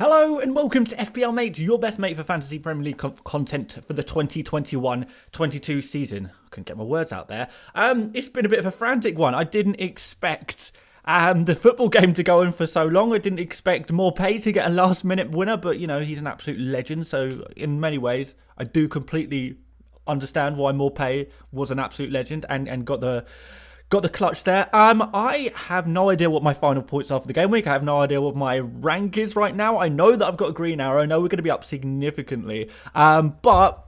Hello and welcome to FPL Mate, your best mate for Fantasy Premier League content for the 2021-22 season. I couldn't get my words out there. It's been a bit of a frantic one. I didn't expect the football game to go on for so long. I didn't expect Mate to get a last-minute winner, but, you know, he's an absolute legend. So, in many ways, I do completely understand why Mate was an absolute legend and got the clutch there. I have no idea what my final points are for the game week. I have no idea what my rank is right now. I know that I've got a green arrow. I know we're going to be up significantly. But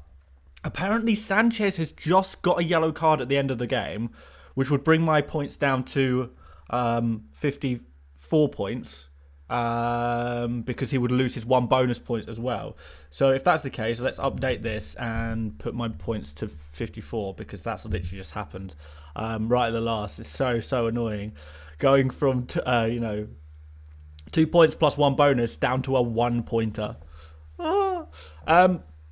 apparently Sanchez has just got a yellow card at the end of the game, which would bring my points down to 54 points. Because he would lose his one bonus point as well. So if that's the case, let's update this and put my points to 54, because that's literally just happened right at the last. It's so annoying, going from 2 points plus one bonus down to a 1 pointer. Yeah,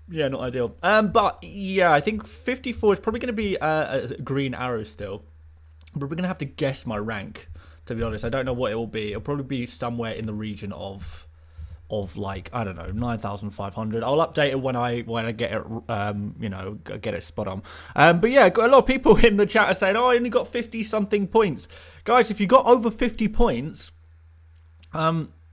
not ideal. But yeah, I think 54 is probably going to be a green arrow still. But we're going to have to guess my rank. To be honest, I don't know what it will be. It'll probably be somewhere in the region of like, I don't know, 9,500. I'll update it when I get it, get it spot on. But yeah, got a lot of people in the chat are saying, "Oh, I only got 50 something points." Guys, if you got over 50 points,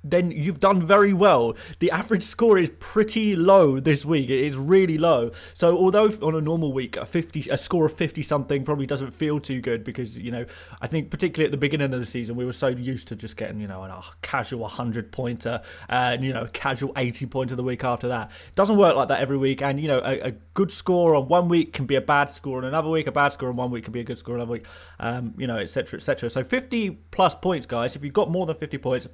then you've done very well. The average score is pretty low this week. It is really low. So although on a normal week, a score of 50 something probably doesn't feel too good, because, you know, I think particularly at the beginning of the season, we were so used to just getting, a casual 100 pointer and, casual 80 pointer the week after that. It doesn't work like that every week. And, a good score on one week can be a bad score on another week. A bad score on one week can be a good score on another week, et cetera, et cetera. So 50 plus points, guys. If you've got more than 50 points,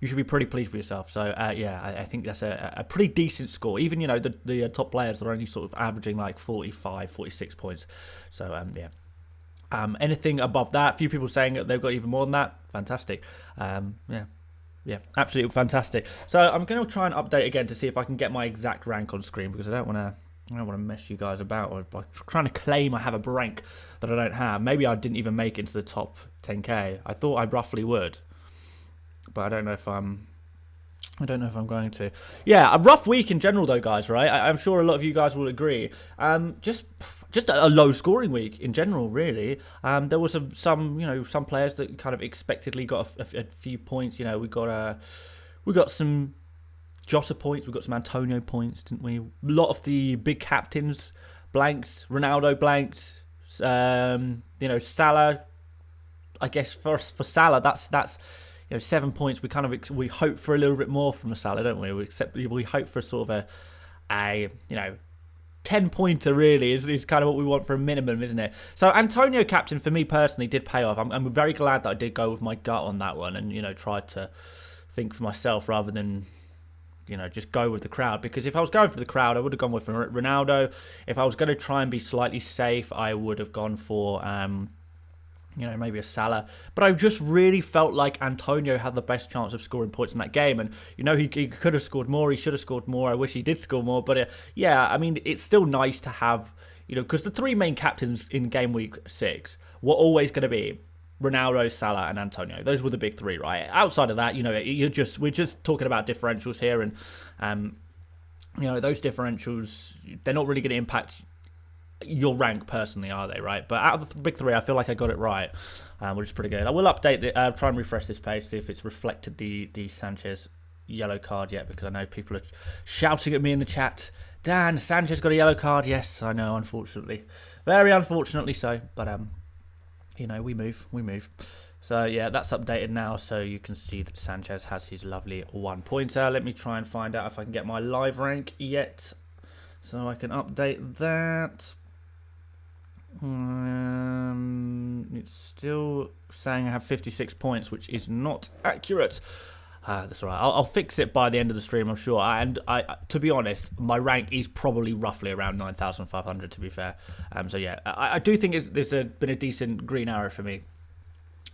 you should be pretty pleased with yourself. So, I think that's a pretty decent score. Even, the top players are only sort of averaging like 45, 46 points. So, anything above that, a few people saying that they've got even more than that, fantastic. Yeah, absolutely fantastic. So, I'm going to try and update again to see if I can get my exact rank on screen, because I don't want to mess you guys about or by trying to claim I have a rank that I don't have. Maybe I didn't even make it into the top 10k. I thought I roughly would, but I don't know if I'm going to. Yeah, a rough week in general though, guys, right? I'm sure a lot of you guys will agree. Just a low scoring week in general, really. There was some players that kind of expectedly got a few points. We got some Jota points, we got some Antonio points, didn't we? A lot of the big captains blanked, Ronaldo blanked, Salah. I guess for Salah, that's 7 points. We hope for a little bit more from Salah, don't we? We hope for sort of a 10-pointer really is kind of what we want for a minimum, isn't it? So Antonio captain for me personally did pay off. I'm very glad that I did go with my gut on that one and tried to think for myself rather than just go with the crowd, because if I was going for the crowd, I would have gone with Ronaldo. If I was going to try and be slightly safe, I would have gone for maybe a Salah. But I just really felt like Antonio had the best chance of scoring points in that game. And, he could have scored more. He should have scored more. I wish he did score more. But, it's still nice to have, because the three main captains in Gameweek 6 were always going to be Ronaldo, Salah, and Antonio. Those were the big three, right? Outside of that, we're just talking about differentials here. And, those differentials, they're not really going to impact your rank personally, are they, right? But out of the big three, I feel like I got it right, which is pretty good. I will update try and refresh this page, see if it's reflected the Sanchez yellow card yet, because I know people are shouting at me in the chat, "Dan, Sanchez got a yellow card." Yes, I know, unfortunately. Very unfortunately so, but we move. So yeah, that's updated now, so you can see that Sanchez has his lovely 1 pointer. Let me try and find out if I can get my live rank yet, so I can update that. It's still saying I have 56 points, which is not accurate. That's all right. I'll fix it by the end of the stream, I'm sure. And to be honest, my rank is probably roughly around 9,500, to be fair. So yeah, I do think there's been a decent green arrow for me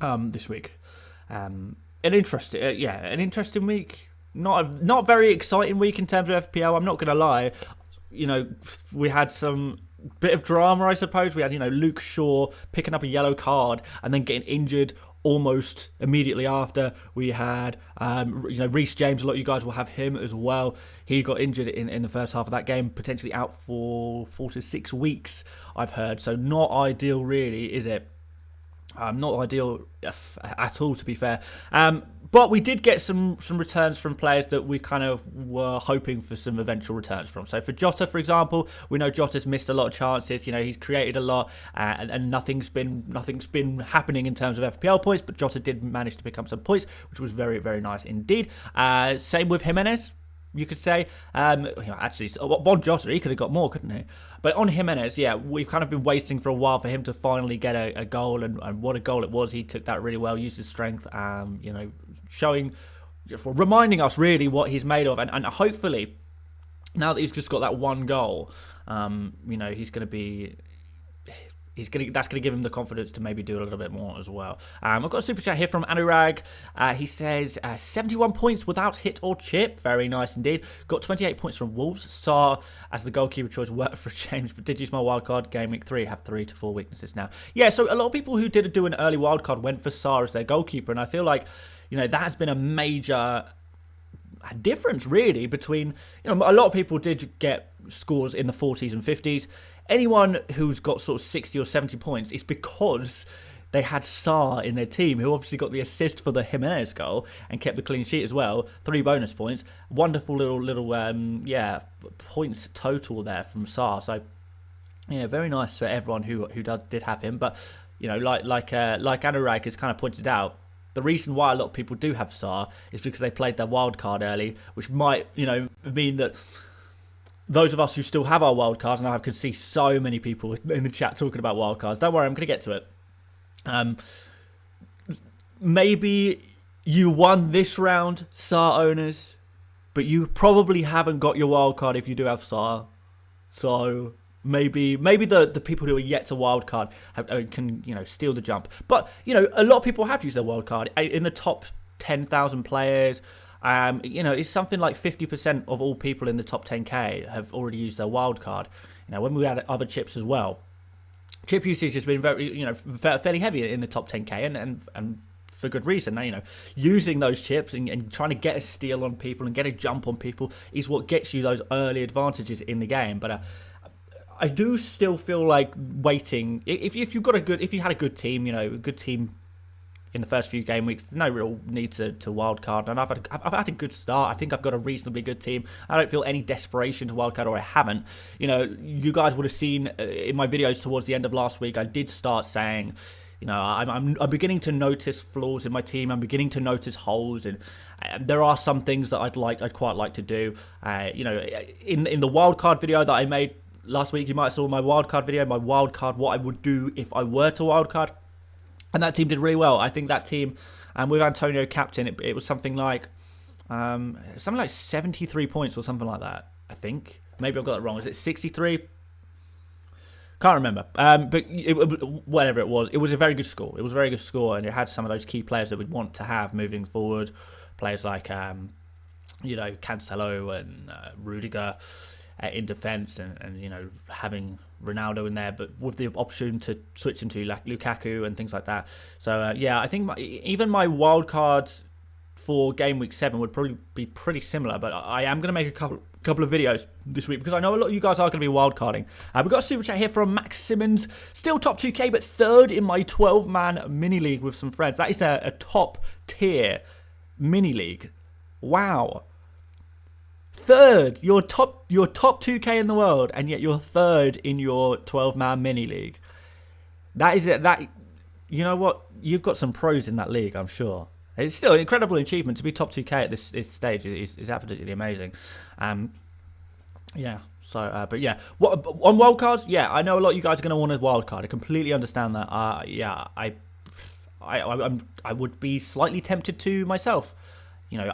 this week. An interesting week. Not a very exciting week in terms of FPL. I'm not going to lie. We had some bit of drama, I suppose. We had, Luke Shaw picking up a yellow card and then getting injured almost immediately after. We had, Reece James. A lot of you guys will have him as well. He got injured in the first half of that game, potentially out for 4 to 6 weeks, I've heard. So not ideal, really, is it? Not ideal at all, to be fair. But we did get some returns from players that we kind of were hoping for some eventual returns from. So for Jota, for example, we know Jota's missed a lot of chances. You know, he's created a lot, and nothing's been happening in terms of FPL points. But Jota did manage to pick up some points, which was very, very nice indeed. Same with Jimenez, you could say. Actually, on Jota, he could have got more, couldn't he? But on Jimenez, yeah, we've kind of been waiting for a while for him to finally get a goal, and what a goal it was. He took that really well, used his strength, reminding us really what he's made of, and hopefully, now that he's just got that one goal, he's going to be... that's going to give him the confidence to maybe do a little bit more as well. I've got a super chat here from Anurag. He says, 71 points without hit or chip. Very nice indeed. Got 28 points from Wolves. Saar as the goalkeeper choice worked for a change, but did use my wildcard. Gameweek 3 have 3 to 4 weaknesses now. Yeah, so a lot of people who did do an early wildcard went for Saar as their goalkeeper, and I feel like, that has been a major difference really between, a lot of people did get scores in the 40s and 50s. Anyone who's got sort of 60 or 70 points, it's because they had Saar in their team, who obviously got the assist for the Jimenez goal and kept the clean sheet as well. 3 bonus points. Wonderful little points total there from Saar. So, yeah, very nice for everyone who did have him. But, like Anurag has kind of pointed out, the reason why a lot of people do have Saar is because they played their wild card early, which might, mean that those of us who still have our wildcards, and I can see so many people in the chat talking about wildcards. Don't worry, I'm going to get to it. Maybe you won this round, Saar owners, but you probably haven't got your wildcard if you do have Saar. So maybe the people who are yet to wildcard can steal the jump. But a lot of people have used their wildcard in the top 10,000 players. It's something like 50% of all people in the top 10k have already used their wild card. When we had other chips as well, chip usage has been very, fairly heavy in the top 10k, and for good reason. Using those chips and trying to get a steal on people and get a jump on people is what gets you those early advantages in the game. But I do still feel like waiting. If you had a good team, a good team in the first few game weeks, there's no real need to wildcard, and I've had a good start. I think I've got a reasonably good team. I don't feel any desperation to wildcard, or I haven't. You guys would have seen in my videos towards the end of last week, I did start saying, I'm beginning to notice flaws in my team. I'm beginning to notice holes, and there are some things that I'd quite like to do. In the wildcard video that I made last week, you might have saw my wildcard video, what I would do if I were to wildcard. And that team did really well. I think that team, with Antonio captain, it was something like 73 points or something like that, I think. Maybe I've got it wrong. Is it 63? Can't remember. But whatever it was a very good score. It was a very good score, and it had some of those key players that we'd want to have moving forward. Players like, Cancelo and Rudiger in defence, and having Ronaldo in there, but with the option to switch him to Lukaku and things like that. So I think even my wild cards for Gameweek 7 would probably be pretty similar, but I am going to make a couple of videos this week because I know a lot of you guys are going to be wildcarding. We've got a super chat here from Max Simmons, still top 2k, but 3rd in my 12-man mini league with some friends. That is a top tier mini league. Wow. 3rd, your top 2k in the world, and yet you're 3rd in your 12-man mini league. That is it. That, you know what? You've got some pros in that league, I'm sure. It's still an incredible achievement to be top 2k at this stage. Is absolutely amazing. Yeah. So, but yeah, on wildcards, yeah, I know a lot of you guys are going to want a wildcard. I completely understand that. Yeah, I would be slightly tempted to myself.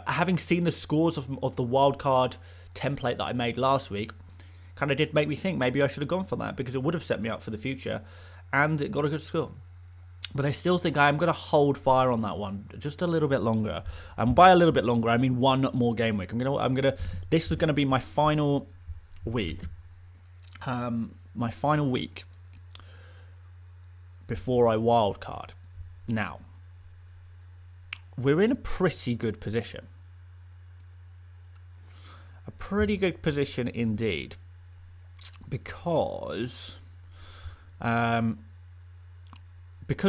Having seen the scores of the wildcard template that I made last week, kind of did make me think maybe I should have gone for that, because it would have set me up for the future, and it got a good score. But I still think I'm going to hold fire on that one just a little bit longer. And by a little bit longer, I mean one more game week. This is going to be my final week. My final week before I wildcard. Now, we're in a pretty good position. A pretty good position indeed. Because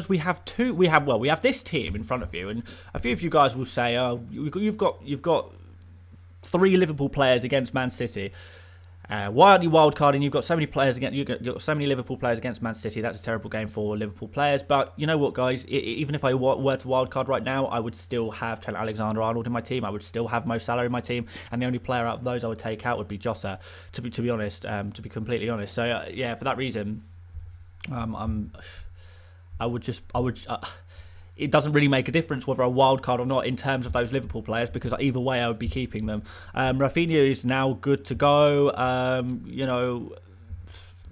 we have this team in front of you, and a few of you guys will say, "Oh, you've got 3 Liverpool players against Man City. Why aren't you wildcarding? You've got so many players against you've got so many Liverpool players against Man City. That's a terrible game for Liverpool players." But you know what, guys? Even if I were to wildcard right now, I would still have Trent Alexander-Arnold in my team. I would still have Mo Salah in my team, and the only player out of those I would take out would be Jota. To be honest, to be completely honest. So yeah, for that reason, it doesn't really make a difference whether I wildcard or not in terms of those Liverpool players, because either way I would be keeping them. Rafinha is now good to go.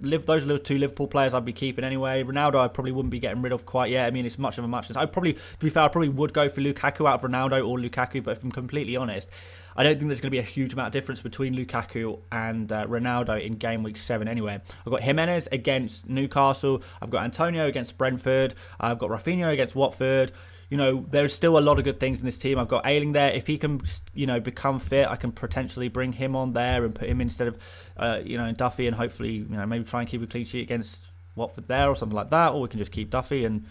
Those 2 Liverpool players I'd be keeping anyway. Ronaldo I probably wouldn't be getting rid of quite yet. I mean, it's much of a muchness. To be fair, I probably would go for Lukaku out of Ronaldo or Lukaku, but if I'm completely honest, I don't think there's going to be a huge amount of difference between Lukaku and Ronaldo in Gameweek 7 anyway. I've got Jimenez against Newcastle. I've got Antonio against Brentford. I've got Rafinha against Watford. You know, there's still a lot of good things in this team. I've got Ayling there. If he can, become fit, I can potentially bring him on there and put him instead of, Duffy, and hopefully, maybe try and keep a clean sheet against Watford there or something like that. Or we can just keep Duffy and,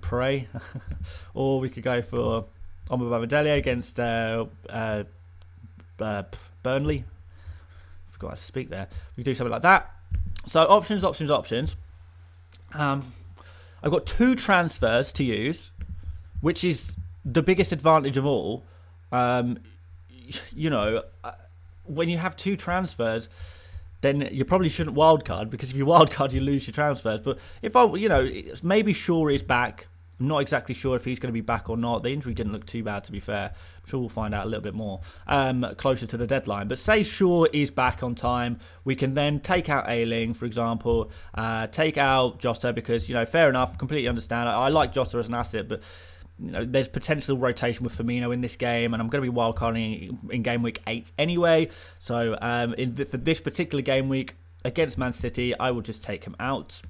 pray. Or we could go for Omobamidele against Burnley. I forgot how to speak there. We can do something like that. So options. I've got 2 transfers to use, which is the biggest advantage of all. When you have 2 transfers, then you probably shouldn't wildcard, because if you wildcard, you lose your transfers. But if maybe Shaw is back. I'm not exactly sure if he's going to be back or not. The injury didn't look too bad, to be fair. I'm sure we'll find out a little bit more closer to the deadline. But say Shaw is back on time, we can then take out Ayling, for example, take out Jota, because, fair enough, completely understand. I like Jota as an asset, but there's potential rotation with Firmino in this game, and I'm going to be wildcarding in game week 8 anyway. So for this particular game week against Man City, I will just take him out.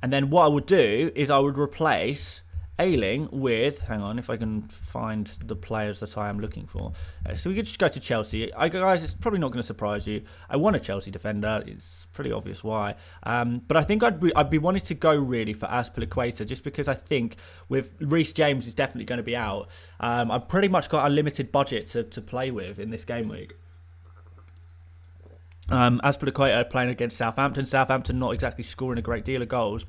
And then what I would do is I would replace Ayling with, hang on, if I can find the players that I am looking for. So we could just go to Chelsea. Guys, it's probably not going to surprise you. I want a Chelsea defender. It's pretty obvious why. But I think I'd be wanting to go really for Azpilicueta, just because I think with Reece James is definitely going to be out. I've pretty much got a limited budget to play with in this game week. Azpilicueta playing against Southampton. Southampton not exactly scoring a great deal of goals.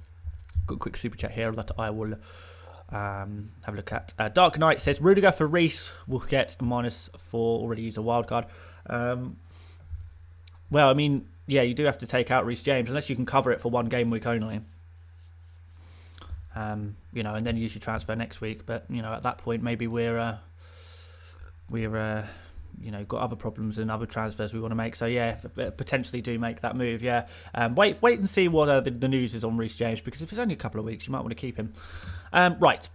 Got a quick super chat here that I will have a look at. Dark Knight says Rudiger for Reece will get -4. Already used a wild card. Well, I mean, yeah, you do have to take out Reece James unless you can cover it for 1 game week only. And then use your transfer next week. But at that point, maybe we're got other problems and other transfers we want to make. So yeah, potentially do make that move. Yeah, wait and see what the news is on Reece James, because if it's only a couple of weeks, you might want to keep him. Right.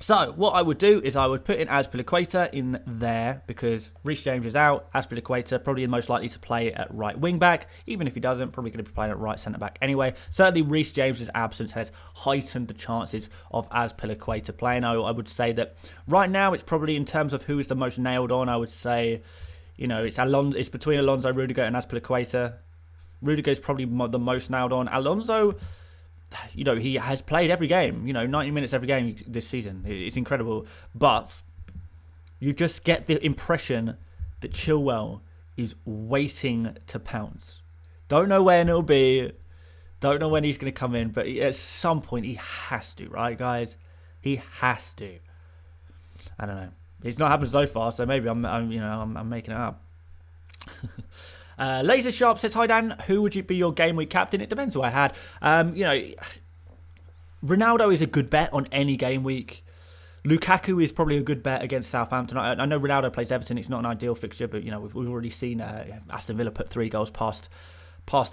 So what I would do is I would put in Azpilicueta in there, because Reece James is out. Azpilicueta probably most likely to play at right wing back. Even if he doesn't, probably going to be playing at right centre back anyway. Certainly Reece James' absence has heightened the chances of Azpilicueta playing. I would say that right now it's probably, in terms of who is the most nailed on, I would say, it's between Alonso, Rudiger and Azpilicueta. Rudiger is probably the most nailed on. Alonso, he has played every game, 90 minutes every game this season. It's incredible. But you just get the impression that Chilwell is waiting to pounce. Don't know when it'll be. Don't know when he's going to come in. But at some point, he has to, right, guys? He has to. I don't know. It's not happened so far, so maybe I'm making it up. Laser Sharp says, "Hi Dan, who would be your game week captain?" It depends who I had. Ronaldo is a good bet on any game week. Lukaku is probably a good bet against Southampton. I know Ronaldo plays Everton. It's not an ideal fixture, but we've already seen Aston Villa put 3 goals past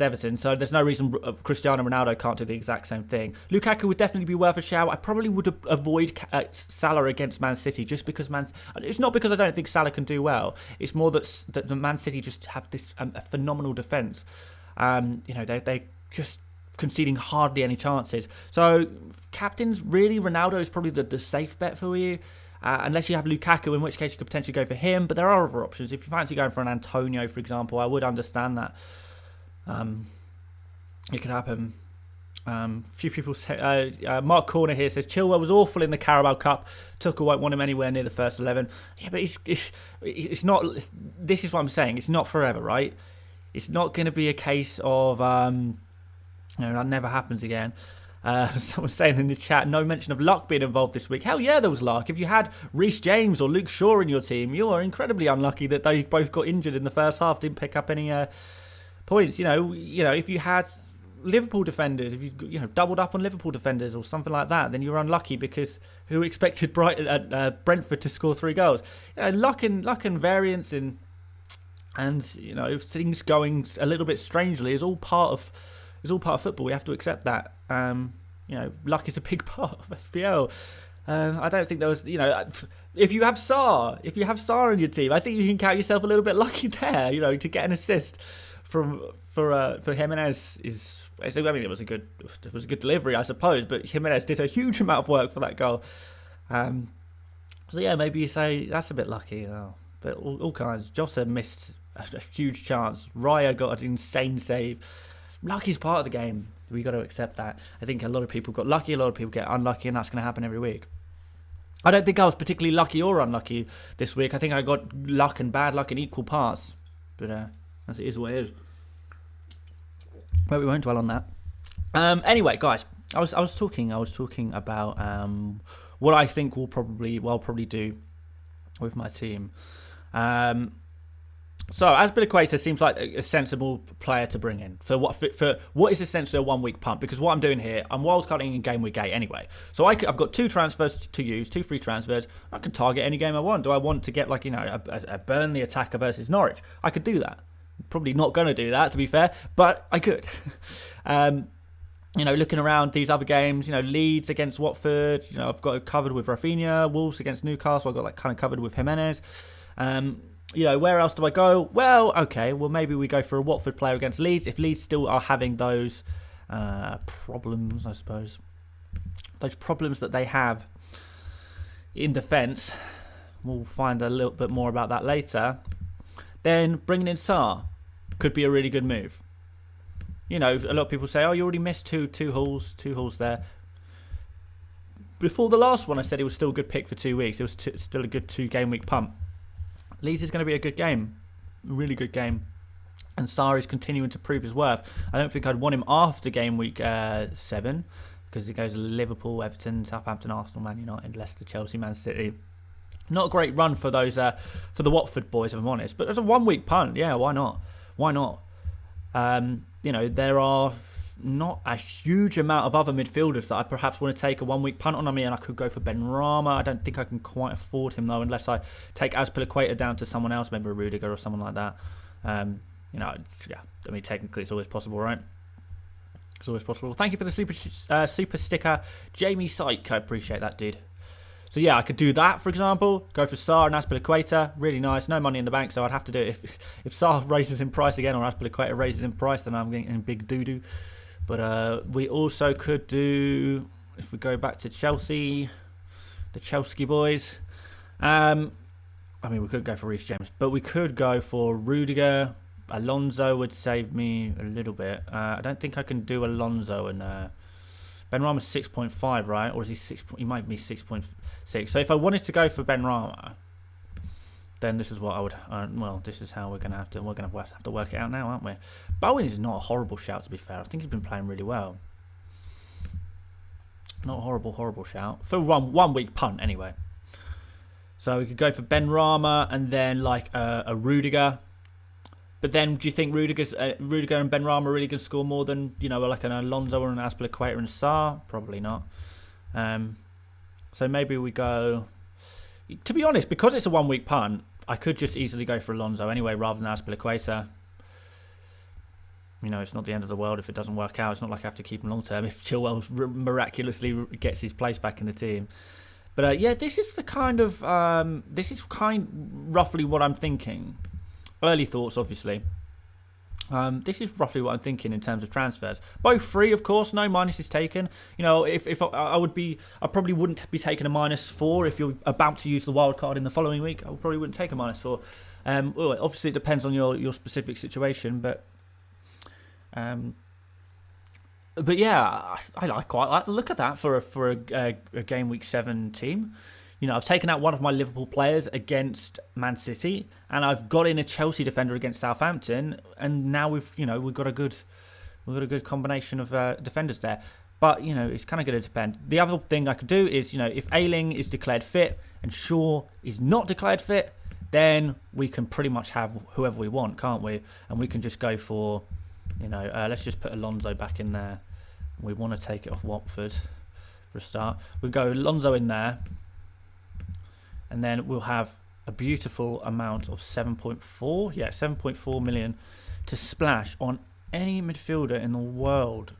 Everton, so there's no reason Cristiano Ronaldo can't do the exact same thing. Lukaku would definitely be worth a shout. I probably would avoid Salah against Man City, just because it's not because I don't think Salah can do well. It's more that the Man City just have this a phenomenal defence. They just conceding hardly any chances. So captains, really, Ronaldo is probably the safe bet for you. Unless you have Lukaku, in which case you could potentially go for him. But there are other options. If you fancy going for an Antonio, for example, I would understand that. It could happen. A few people say, Mark Corner here says, Chilwell was awful in the Carabao Cup. Tuchel won't want him anywhere near the first 11. Yeah, but it's not, this is what I'm saying, it's not forever, right? It's not going to be a case of, that never happens again. Someone saying in the chat, no mention of luck being involved this week. Hell yeah, there was luck. If you had Reece James or Luke Shaw in your team, you are incredibly unlucky that they both got injured in the first half, didn't pick up any points. You know, if you had Liverpool defenders, if you doubled up on Liverpool defenders or something like that, then you're unlucky because who expected Brentford to score 3 goals? Luck and variance and things going a little bit strangely is all part of football. We have to accept that. Luck is a big part of FPL. I don't think there was, if you have Sarr in your team, I think you can count yourself a little bit lucky there. To get an assist for Jimenez is. I mean, it was a good delivery, I suppose, but Jimenez did a huge amount of work for that goal. So yeah, maybe you say that's a bit lucky. But all kinds. Jossa missed a huge chance. Raya got an insane save. Luck is part of the game. We got to accept that. I think a lot of people got lucky, a lot of people get unlucky, and that's going to happen every week. I don't think I was particularly lucky or unlucky this week. I think I got luck and bad luck in equal parts. But as it is what it is. But we won't dwell on that. Anyway, guys, I was talking about what I think we'll probably do with my team. So Azpilicueta seems like a sensible player to bring in for what is essentially a 1 week punt, because what I'm doing here, I'm wildcarding in game week 8 anyway. So I've got 2 transfers to use, 2 free transfers. I can target any game I want. Do I want to get a Burnley attacker versus Norwich? I could do that. Probably not going to do that, to be fair, but I could. Looking around these other games, Leeds against Watford, I've got it covered with Rafinha. Wolves against Newcastle, I've got kind of covered with Jimenez. Where else do I go? Well, okay, maybe we go for a Watford player against Leeds. If Leeds still are having those problems, I suppose, those problems that they have in defence, we'll find a little bit more about that later. Then bringing in Sarr could be a really good move. A lot of people say, you already missed two hauls there. Before the last one, I said it was still a good pick for 2 weeks. It was still a good 2 game week punt. Leeds is going to be a good game, a really good game. And Sarr is continuing to prove his worth. I don't think I'd want him after game week 7 because it goes Liverpool, Everton, Southampton, Arsenal, Man United, Leicester, Chelsea, Man City. Not a great run for those for the Watford boys, if I'm honest. But as a 1 week punt, yeah, why not? Why not? There are not a huge amount of other midfielders that I perhaps want to take a 1 week punt on. I mean, I could go for Ben Rama. I don't think I can quite afford him though, unless I take Azpilicueta down to someone else, maybe a Rudiger or someone like that. Technically it's always possible, right? It's always possible. Thank you for the super sticker, Jamie Syke. I appreciate that, dude. So yeah, I could do that, for example. Go for Sarr and Azpilicueta. Really nice. No money in the bank, so I'd have to do it. If Sarr raises in price again or Azpilicueta raises in price, then I'm getting in big doo-doo. But we also could do, if we go back to Chelsea, the Chelsea boys. We could go for Reece James, but we could go for Rudiger. Alonso would save me a little bit. I don't think I can do Alonso and Ben Rama's 6.5, right? Or is he 6? He might be 6.6. So if I wanted to go for Ben Rama, then this is what I would. This is how we're gonna have to work it out now, aren't we? Bowen is not a horrible shout, to be fair. I think he's been playing really well. Not a horrible shout for one week punt anyway. So we could go for Ben Rama and then a Rudiger. But then, do you think Rudiger and Ben Rama are really going to score more than like an Alonso or an Azpilicueta and Sarr? Probably not. So maybe we go. To be honest, because it's a 1 week punt, I could just easily go for Alonso anyway, rather than Azpilicueta. It's not the end of the world if it doesn't work out. It's not like I have to keep him long term if Chilwell miraculously gets his place back in the team. But this is roughly what I'm thinking. Early thoughts, obviously. This is roughly what I'm thinking in terms of transfers. Both free, of course, no minus is taken. You know, if I probably wouldn't be taking a -4 if you're about to use the wild card in the following week. I probably wouldn't take a -4. Well, obviously, it depends on your specific situation, but yeah, I quite like the look of that for a game week 7 team. You know, I've taken out one of my Liverpool players against Man City, and I've got in a Chelsea defender against Southampton, and now we've got a good combination of defenders there. But you know, it's kind of going to depend. The other thing I could do is, you know, if Ayling is declared fit and Shaw is not declared fit, then we can pretty much have whoever we want, can't we? And we can just go for, you know, let's just put Alonso back in there. We want to take it off Watford for a start. We'll go Alonso in there. And then we'll have a beautiful amount of 7.4 million to splash on any midfielder in the world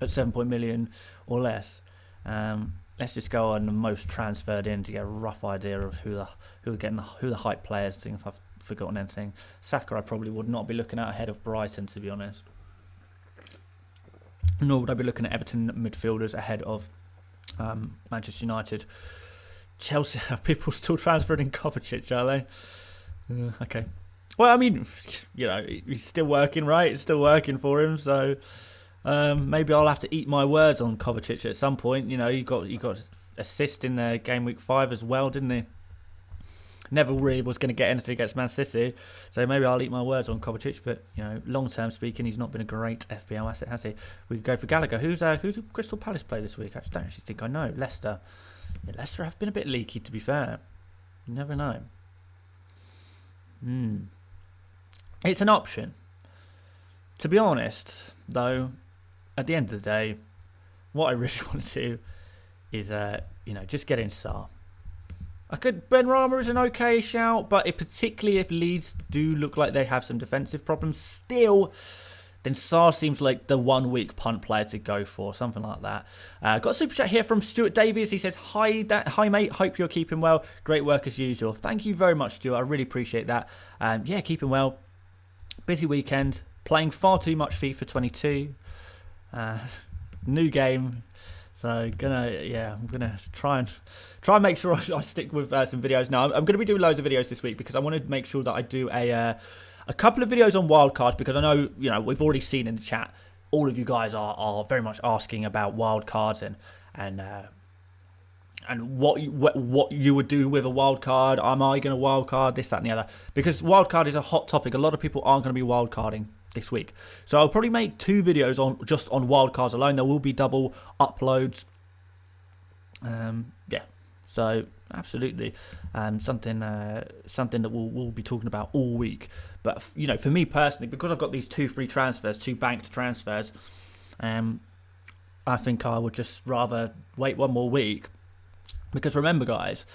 at 7 million or less. Let's just go on the most transferred in to get a rough idea of who the hype players. Seeing if I've forgotten anything. Saka, I probably would not be looking at ahead of Brighton, to be honest. Nor would I be looking at Everton midfielders ahead of Manchester United. Chelsea, are people still transferring in Kovacic, are they? Okay. Well, I mean, you know, he's still working, right? It's still working for him, so maybe I'll have to eat my words on Kovacic at some point. You know, he got assist in the game week 5 as well, didn't he? Never really was going to get anything against Man City, so maybe I'll eat my words on Kovacic. But you know, long term speaking, he's not been a great FPL asset, has he? We could go for Gallagher. Who's Crystal Palace play this week? I don't actually think I know. Leicester. Yeah, Leicester have been a bit leaky, to be fair. You never know. It's an option. To be honest, though, at the end of the day, what I really want to do is, you know, just get in Sarr. Benrahma is an okay shout, but particularly if Leeds do look like they have some defensive problems still, then Sarr seems like the 1 week punt player to go for, something like that. Got a super chat here from Stuart Davies. He says, hi mate, hope you're keeping well. Great work as usual. Thank you very much, Stuart. I really appreciate that. Yeah, keeping well. Busy weekend. Playing far too much FIFA 22. New game. So I'm gonna try and make sure I stick with some videos now. I'm gonna be doing loads of videos this week because I want to make sure that I do a couple of videos on wildcards, because I know, you know, we've already seen in the chat, all of you guys are very much asking about wildcards and what you would do with a wildcard. Am I going to wildcard this, that, and the other? Because wildcard is a hot topic. A lot of people aren't going to be wildcarding this week, so I'll probably make 2 videos on wildcards alone. There will be double uploads. Yeah, so absolutely, something that we'll be talking about all week. But you know, for me personally, because I've got these 2 free transfers, 2 banked transfers, I think I would just rather wait 1 more week. Because remember, guys,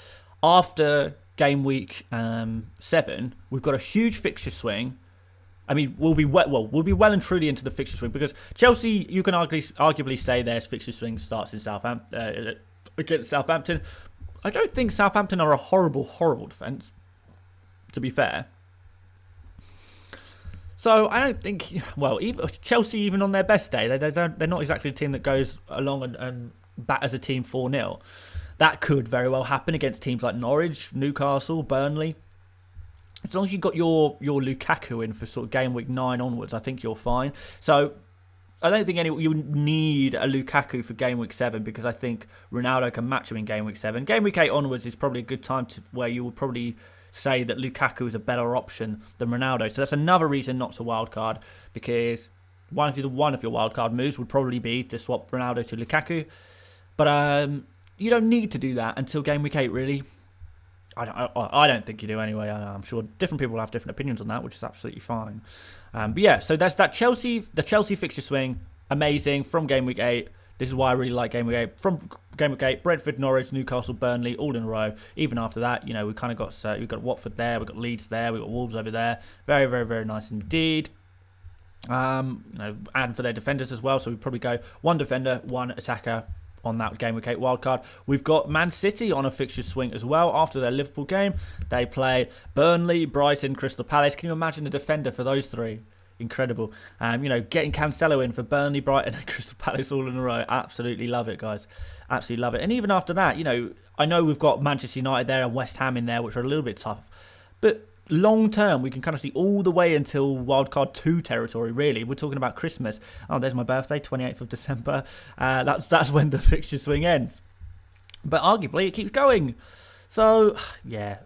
after game week 7, we've got a huge fixture swing. I mean, we'll be well and truly into the fixture swing, because Chelsea, you can arguably say their fixture swing starts in Southampton against Southampton. I don't think Southampton are a horrible defence, to be fair. So I don't think, well, even Chelsea, even on their best day, they're not exactly a team that goes along and bat as a team 4-0. That could very well happen against teams like Norwich, Newcastle, Burnley. As long as you've got your Lukaku in for sort of game week 9 onwards, I think you're fine. So I don't think you need a Lukaku for game week 7, because I think Ronaldo can match him in game week 7. Game week 8 onwards is probably a good time where you would probably say that Lukaku is a better option than Ronaldo. So that's another reason not to wildcard, because one of your wildcard moves would probably be to swap Ronaldo to Lukaku. But you don't need to do that until game week 8, really. I don't think you do anyway. I'm sure different people will have different opinions on that, which is absolutely fine. But yeah, so that's the Chelsea fixture swing. Amazing from game week 8. This is why I really like game week 8. From game week 8, Brentford, Norwich, Newcastle, Burnley, all in a row. Even after that, you know, we kind of got we've got Watford there, we've got Leeds there, we've got Wolves over there. Very, very, very nice indeed. You know, and for their defenders as well. So we probably go 1 defender, 1 attacker on that game week 8 wildcard. We've got Man City on a fixture swing as well after their Liverpool game. They play Burnley, Brighton, Crystal Palace. Can you imagine a defender for those 3? Incredible. Getting Cancelo in for Burnley, Brighton, and Crystal Palace all in a row. Absolutely love it, guys. Absolutely love it. And even after that, I know we've got Manchester United there and West Ham in there, which are a little bit tough. But long term, we can kind of see all the way until wildcard 2 territory, really. We're talking about Christmas. Oh, there's my birthday, 28th of December. That's when the fixture swing ends. But arguably, it keeps going. So, yeah.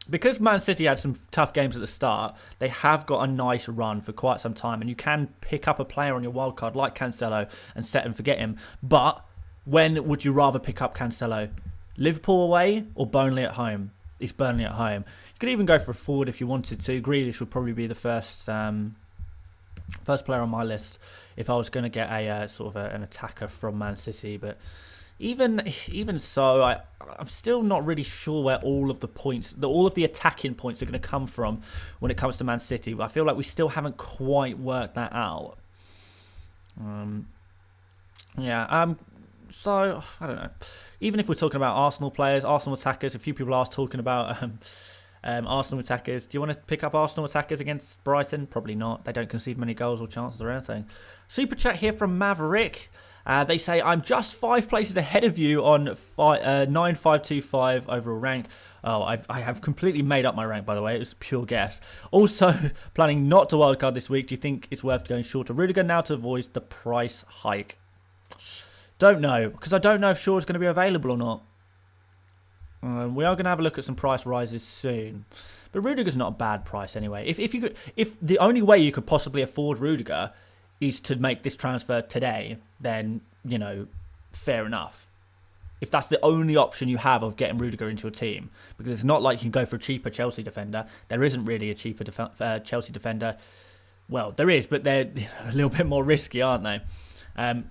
Because Man City had some tough games at the start, they have got a nice run for quite some time. And you can pick up a player on your wildcard like Cancelo and set and forget him. But when would you rather pick up Cancelo? Liverpool away or Burnley at home? It's Burnley at home. You could even go for a forward if you wanted to. Grealish would probably be the first player on my list if I was going to get an attacker from Man City. But even so, I'm still not really sure where all of the attacking points are going to come from when it comes to Man City. I feel like we still haven't quite worked that out. So I don't know. Even if we're talking about Arsenal players, Arsenal attackers, a few people are talking about Arsenal attackers. Do you want to pick up Arsenal attackers against Brighton? Probably not. They don't concede many goals or chances or anything. Super chat here from Maverick. They say, I'm just 5 places ahead of you on 9525 overall rank. Oh, I have completely made up my rank, by the way. It was a pure guess. Also, planning not to wildcard this week. Do you think it's worth going short of Rudiger now to avoid the price hike? Don't know, because I don't know if Shaw's going to be available or not. We are going to have a look at some price rises soon. But Rudiger's not a bad price anyway. If the only way you could possibly afford Rudiger is to make this transfer today, then, fair enough. If that's the only option you have of getting Rudiger into your team, because it's not like you can go for a cheaper Chelsea defender. There isn't really a cheaper Chelsea defender. Well, there is, but they're a little bit more risky, aren't they?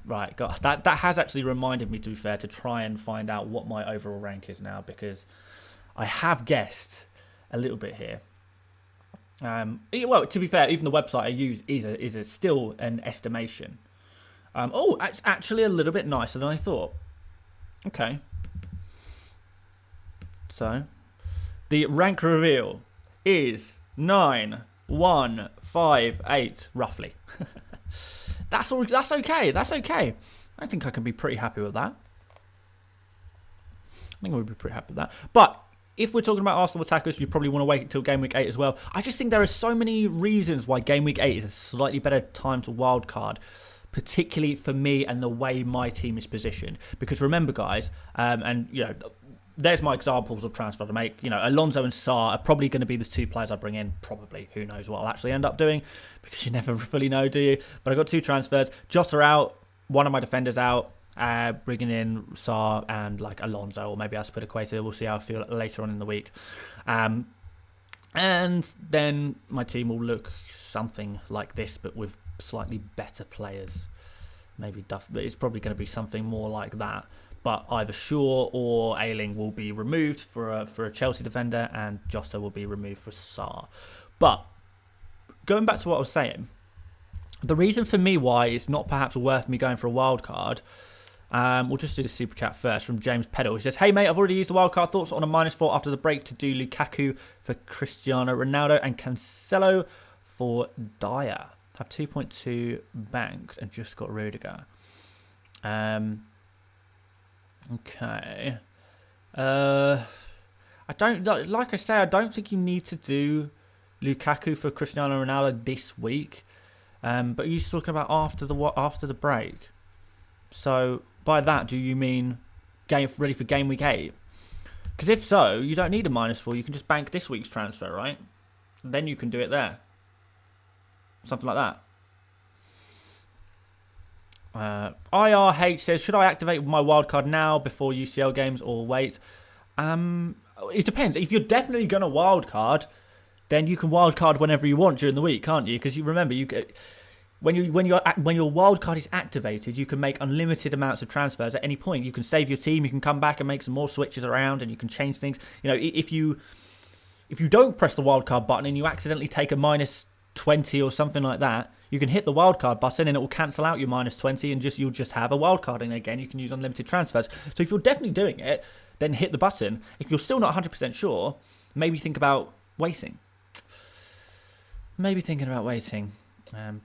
Right, God, that has actually reminded me, to be fair, to try and find out what my overall rank is now, because I have guessed a little bit here. Well, to be fair, even the website I use is still an estimation. It's actually a little bit nicer than I thought. Okay. So, the rank reveal is 9,158, roughly. That's all. That's okay. That's okay. I think I can be pretty happy with that. I think we'll be pretty happy with that. But if we're talking about Arsenal attackers, you probably want to wait until Game Week 8 as well. I just think there are so many reasons why Game Week 8 is a slightly better time to wildcard, particularly for me and the way my team is positioned. Because remember, guys, there's my examples of transfer to make. Alonso and Sarr are probably going to be the 2 players I bring in. Probably. Who knows what I'll actually end up doing, because you never fully know, do you? But I got 2 transfers. Jota out. One of my defenders out. Bringing in Sarr and Alonso, or maybe Azpilicueta. We'll see how I feel later on in the week. And then my team will look something like this, but with slightly better players. Maybe Duff, but it's probably going to be something more like that. But either Shaw or Ayling will be removed for a Chelsea defender, and Jota will be removed for Sarr. But going back to what I was saying, the reason for me why it's not perhaps worth me going for a wild card, we'll just do the super chat first from James Peddle. He says, "Hey mate, I've already used the wild card. Thoughts on a -4 after the break to do Lukaku for Cristiano Ronaldo and Cancelo for Dyer. Have 2.2 banked and just got Rudiger." Okay. I don't think you need to do Lukaku for Cristiano Ronaldo this week. But you're talking about after the break. So by that, do you mean ready for Game Week 8? Because if so, you don't need a -4. You can just bank this week's transfer, right? And then you can do it there. Something like that. IRH says, should I activate my wildcard now before UCL games or wait? It depends. If you're definitely going to wildcard, then you can wildcard whenever you want during the week, can't you? Because you remember, when your wildcard is activated, you can make unlimited amounts of transfers at any point. You can save your team, you can come back and make some more switches around, and you can change things. If you don't press the wildcard button and you accidentally take a -20 or something like that, you can hit the wildcard button and it will cancel out your -20 and you'll just have a wildcard, and again you can use unlimited transfers. So if you're definitely doing it, then hit the button. If you're still not 100% sure, maybe think about waiting.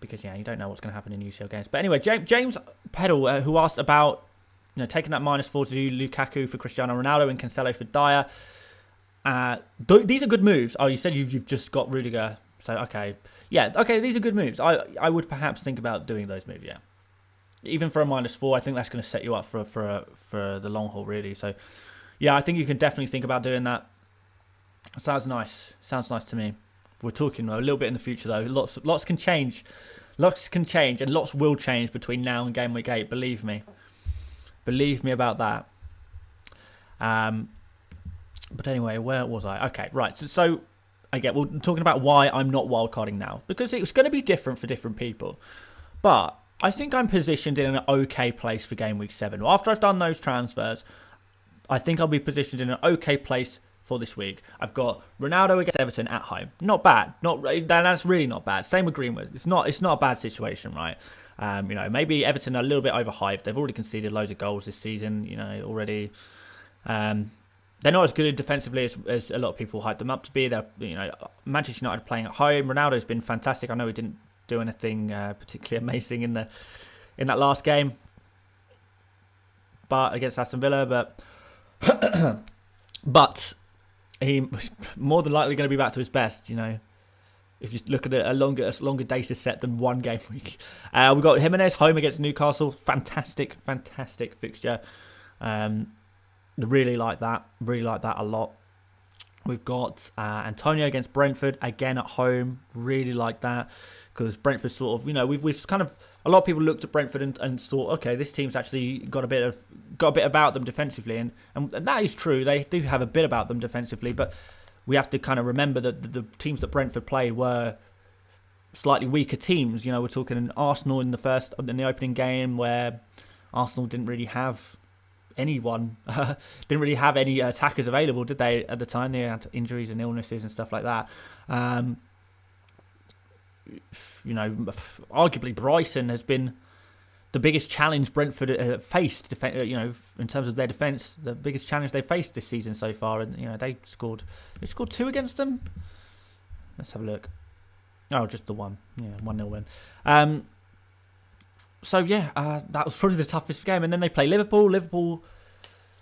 because you don't know what's going to happen in UCL games. But anyway, James Peddle, who asked about taking that -4 to Lukaku for Cristiano Ronaldo and Cancelo for Dyer. These are good moves. Oh, you said you've just got Rudiger, so okay, these are good moves. I would perhaps think about doing those moves, even for a -4. I think that's going to set you up for the long haul, really. So I think you can definitely think about doing that. Sounds nice to me. We're talking a little bit in the future though. Lots can change. Lots can change, and lots will change between now and Gameweek 8. Believe me about that. But anyway, where was I? Okay, right. So again, we're talking about why I'm not wildcarding now, because it's going to be different for different people. But I think I'm positioned in an okay place for Gameweek 7. After I've done those transfers, I think I'll be positioned in an okay place for this week. I've got Ronaldo against Everton at home. Not bad. That's really not bad. Same with Greenwood. It's not a bad situation, right? Maybe Everton are a little bit overhyped. They've already conceded loads of goals this season. Already. They're not as good defensively as a lot of people hype them up to be. They're Manchester United playing at home. Ronaldo's been fantastic. I know he didn't do anything particularly amazing in that last game, but against Aston Villa. But he's more than likely going to be back to his best, if you look at a longer data set than one game week. We've got Jimenez home against Newcastle. Fantastic fixture. Really like that a lot. We've got Antonio against Brentford, again at home. Really like that, because Brentford sort of, we've kind of, a lot of people looked at Brentford and thought, okay, this team's actually got a bit about them defensively, and that is true. They do have a bit about them defensively, but we have to kind of remember that the teams that Brentford played were slightly weaker teams. We're talking Arsenal in the opening game, where Arsenal didn't really have anyone, didn't really have any attackers available, did they, at the time? They had injuries and illnesses and stuff like that. Arguably Brighton has been the biggest challenge Brentford faced, in terms of their defence, the biggest challenge they faced this season so far, and they scored 2 against them. Let's have a look. Oh, just the one. 1-0 win. That was probably the toughest game. And then they play Liverpool. Liverpool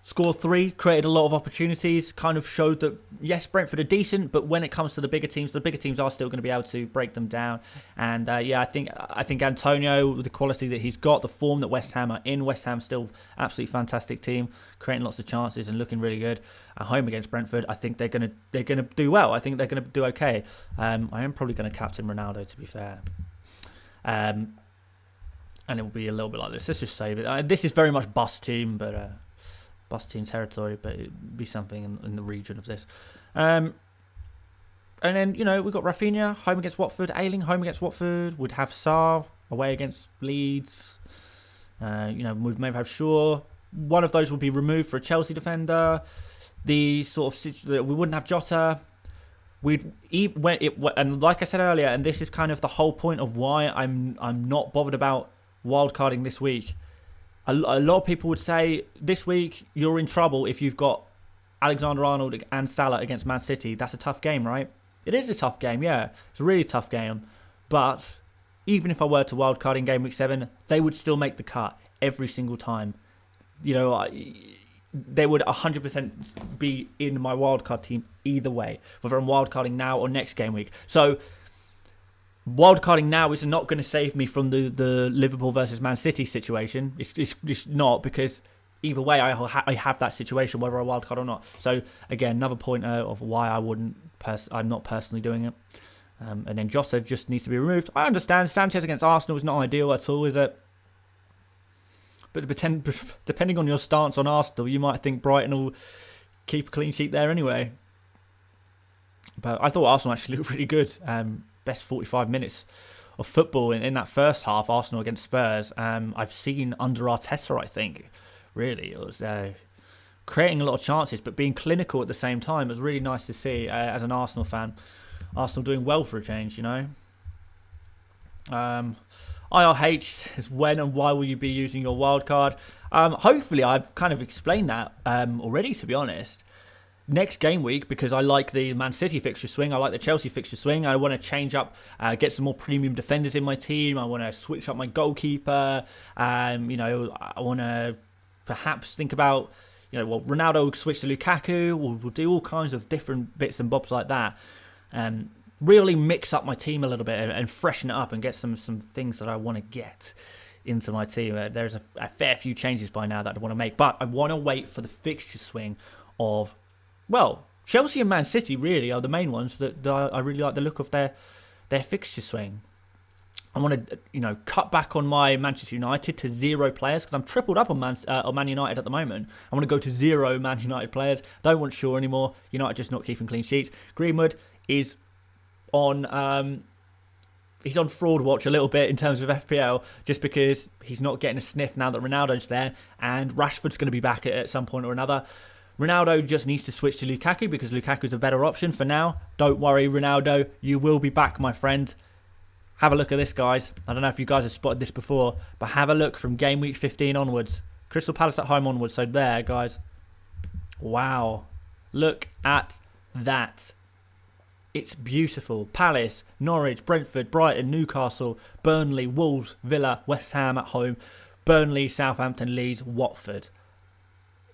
scored 3, created a lot of opportunities, kind of showed that, yes, Brentford are decent, but when it comes to the bigger teams are still going to be able to break them down. And I think Antonio, with the quality that he's got, the form that West Ham are in, West Ham still absolutely fantastic team, creating lots of chances and looking really good. At home against Brentford, I think they're gonna do well. I think they're gonna do okay. I am probably going to captain Ronaldo, to be fair. And it will be a little bit like this. Let's just save it. This is very much bust team, but bust team territory, but it'd be something in the region of this. And then, we've got Rafinha home against Watford, Ayling home against Watford. We'd have Sarr away against Leeds. We'd maybe have Shaw. One of those would be removed for a Chelsea defender. The sort of we wouldn't have Jota. And like I said earlier, and this is kind of the whole point of why I'm not bothered about wildcarding this week. A lot of people would say this week you're in trouble if you've got Alexander-Arnold and Salah against Man City. That's a tough game, right? It is a tough game, yeah. It's a really tough game. But even if I were to wildcard in Game Week 7, they would still make the cut every single time. They would 100% be in my wildcard team either way, whether I'm wildcarding now or next game week. So wildcarding now is not going to save me from the Liverpool versus Man City situation. It's not, because either way I have that situation whether I wildcard or not. So again, another point of why I'm not personally doing it. And then Jota just needs to be removed. I understand Sanchez against Arsenal is not ideal at all, is it? But depending on your stance on Arsenal, you might think Brighton will keep a clean sheet there anyway. But I thought Arsenal actually looked really good. Best 45 minutes of football in that first half, Arsenal against Spurs. I've seen under Arteta, I think. Really, it was creating a lot of chances, but being clinical at the same time. It was really nice to see as an Arsenal fan. Arsenal doing well for a change, IRH is when and why will you be using your wildcard? Hopefully, I've kind of explained that already, to be honest. next game week, because I like the Man City fixture swing, I like the Chelsea fixture swing, I want to change up, get some more premium defenders in my team, I want to switch up my goalkeeper, I want to perhaps think about, Ronaldo will switch to Lukaku, we'll do all kinds of different bits and bobs like that, really mix up my team a little bit and freshen it up and get some things that I want to get into my team. There's a fair few changes by now that I want to make, but I want to wait for the fixture swing of, Chelsea and Man City really are the main ones that I really like the look of their fixture swing. I want to, cut back on my Manchester United to 0 players because I'm tripled up on Man United at the moment. I want to go to 0 Man United players. Don't want Shaw anymore. United just not keeping clean sheets. Greenwood is on he's on fraud watch a little bit in terms of FPL just because he's not getting a sniff now that Ronaldo's there, and Rashford's going to be back at some point or another. Ronaldo just needs to switch to Lukaku because Lukaku's a better option for now. Don't worry, Ronaldo, you will be back, my friend. Have a look at this, guys. I don't know if you guys have spotted this before, but have a look from game week 15 onwards. Crystal Palace at home onwards, so there, guys. Wow. Look at that. It's beautiful. Palace, Norwich, Brentford, Brighton, Newcastle, Burnley, Wolves, Villa, West Ham at home, Burnley, Southampton, Leeds, Watford.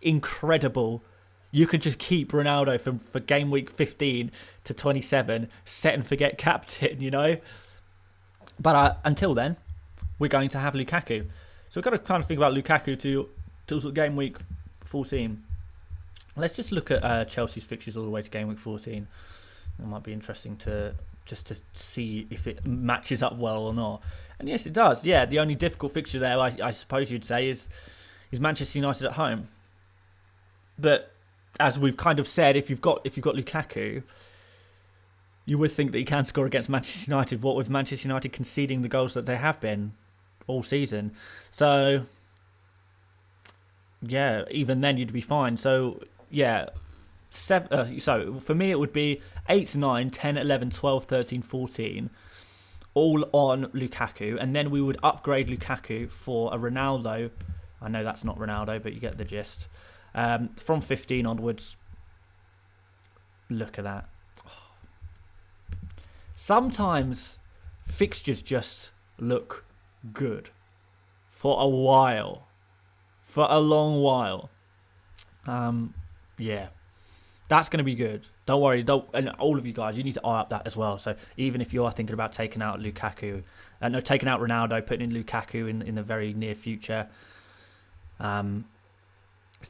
Incredible. You could just keep Ronaldo for game week 15 to 27, set and forget captain, But until then, we're going to have Lukaku. So we've got to kind of think about Lukaku till game week 14. Let's just look at Chelsea's fixtures all the way to game week 14. It might be interesting to see if it matches up well or not. And yes, it does. Yeah, the only difficult fixture there, I suppose you'd say, is Manchester United at home. But as we've kind of said, if you've got Lukaku, you would think that he can score against Manchester United. What with Manchester United conceding the goals that they have been all season, so yeah, even then you'd be fine. So yeah. So for me it would be 8, 9, 10, 11, 12, 13, 14 all on Lukaku, and then we would upgrade Lukaku for a Ronaldo. I know that's not Ronaldo, but you get the gist. From 15 onwards, look at that. Sometimes fixtures just look good for a while, for a long while. Yeah. That's going to be good. Don't worry. And all of you guys, you need to eye up that as well. So even if you are thinking about taking out Lukaku, taking out Ronaldo, putting in Lukaku in the very near future,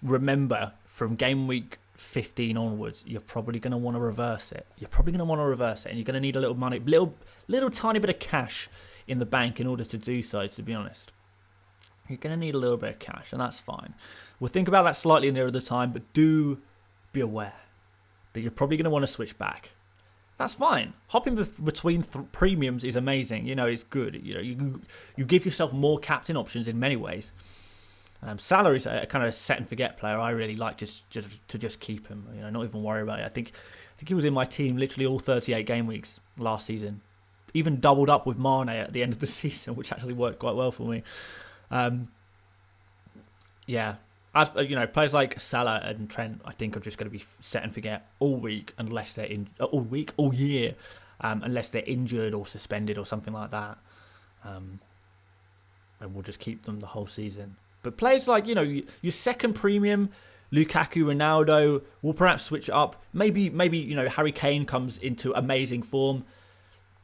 remember from game week 15 onwards, you're probably going to want to reverse it. And you're going to need a little money, little tiny bit of cash in the bank in order to do so. To be honest, you're going to need a little bit of cash, and that's fine. We'll think about that slightly nearer the time, but do be aware that you're probably going to want to switch back. That's fine. Hopping between premiums is amazing. It's good. You give yourself more captain options in many ways. Salah is a kind of set and forget player. I really like just to keep him. Not even worry about it. I think he was in my team literally all 38 game weeks last season. Even doubled up with Mane at the end of the season, which actually worked quite well for me. Yeah. As players like Salah and Trent, I think are just going to be set and forget all week unless they're all year, unless they're injured or suspended or something like that. And we'll just keep them the whole season. But players like your second premium, Lukaku, Ronaldo, will perhaps switch up. Maybe Harry Kane comes into amazing form.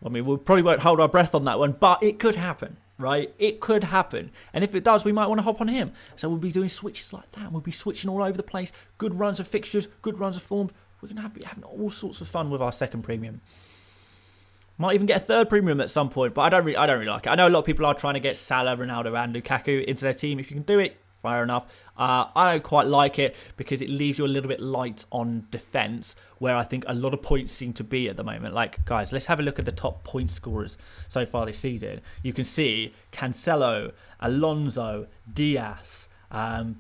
I mean, we probably won't hold our breath on that one, but it could happen. Right, it could happen, and if it does, we might want to hop on him. So we'll be doing switches like that. We'll be switching all over the place. Good runs of fixtures, good runs of form. We're gonna be having all sorts of fun with our second premium. Might even get a third premium at some point, but I don't really like it. I know a lot of people are trying to get Salah, Ronaldo, and Lukaku into their team. If you can do it, fair enough. I don't quite like it because it leaves you a little bit light on defence, where I think a lot of points seem to be at the moment. Like, guys, let's have a look at the top point scorers so far this season. You can see Cancelo, Alonso, Diaz,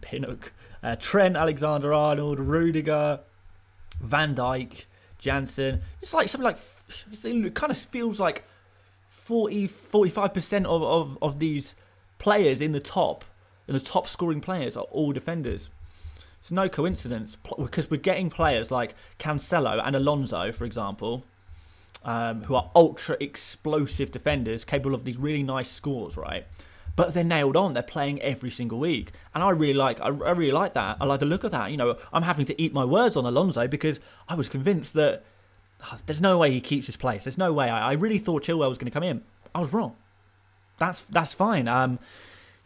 Pinnock, Trent Alexander-Arnold, Rudiger, Van Dijk, Jansen. It's like something like, it kind of feels like 45% of these players in the top scoring players are all defenders. It's no coincidence because we're getting players like Cancelo and Alonso, for example, who are ultra explosive defenders, capable of these really nice scores, right? But they're nailed on. They're playing every single week, and I really like that. I like the look of that. You know, I'm having to eat my words on Alonso because I was convinced that there's no way he keeps his place. There's no way. I really thought Chilwell was going to come in. I was wrong. That's fine.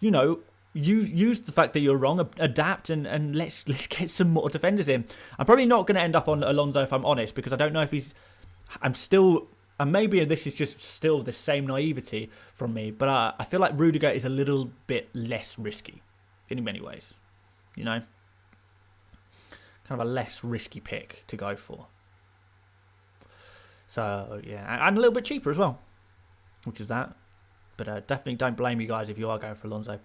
You know, you use the fact that you're wrong, adapt, and let's get some more defenders in. I'm probably not going to end up on Alonso if I'm honest, because I don't know if he's. I'm still, and maybe this is just still the same naivety from me, but I feel like Rudiger is a little bit less risky in many ways. You know, kind of a less risky pick to go for. So yeah, and a little bit cheaper as well, which is that. But definitely don't blame you guys if you are going for Alonso,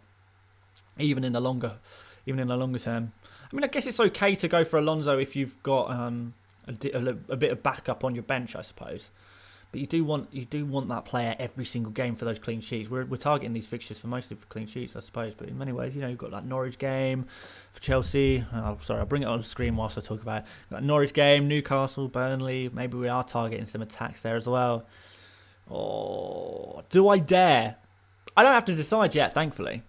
even in the longer term. I mean, I guess it's okay to go for Alonso if you've got a bit of backup on your bench, I suppose. But you do want that player every single game for those clean sheets. We're targeting these fixtures for mostly for clean sheets, I suppose. But in many ways, you know, you've got that Norwich game for Chelsea. Oh, sorry, I'll bring it on the screen whilst I talk about it. That Norwich game, Newcastle, Burnley. Maybe we are targeting some attacks there as well. Oh, do I dare? I don't have to decide yet, thankfully.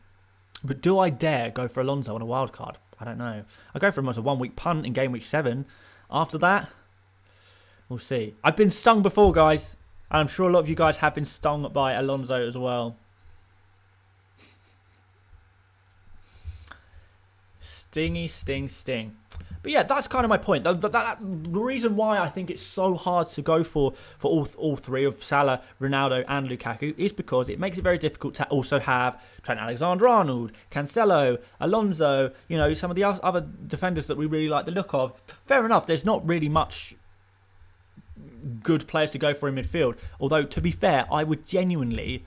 But do I dare go for Alonso on a wild card? I don't know. I go for him as a 1 week punt in Gameweek 7. After that, we'll see. I've been stung before, guys. And I'm sure a lot of you guys have been stung by Alonso as well. Stingy, sting. But yeah, that's kind of my point. The reason why I think it's so hard to go for all three of Salah, Ronaldo and Lukaku is because it makes it very difficult to also have Trent Alexander-Arnold, Cancelo, Alonso, you know, some of the other defenders that we really like the look of. Fair enough, there's not really much good players to go for in midfield. Although, to be fair, I would genuinely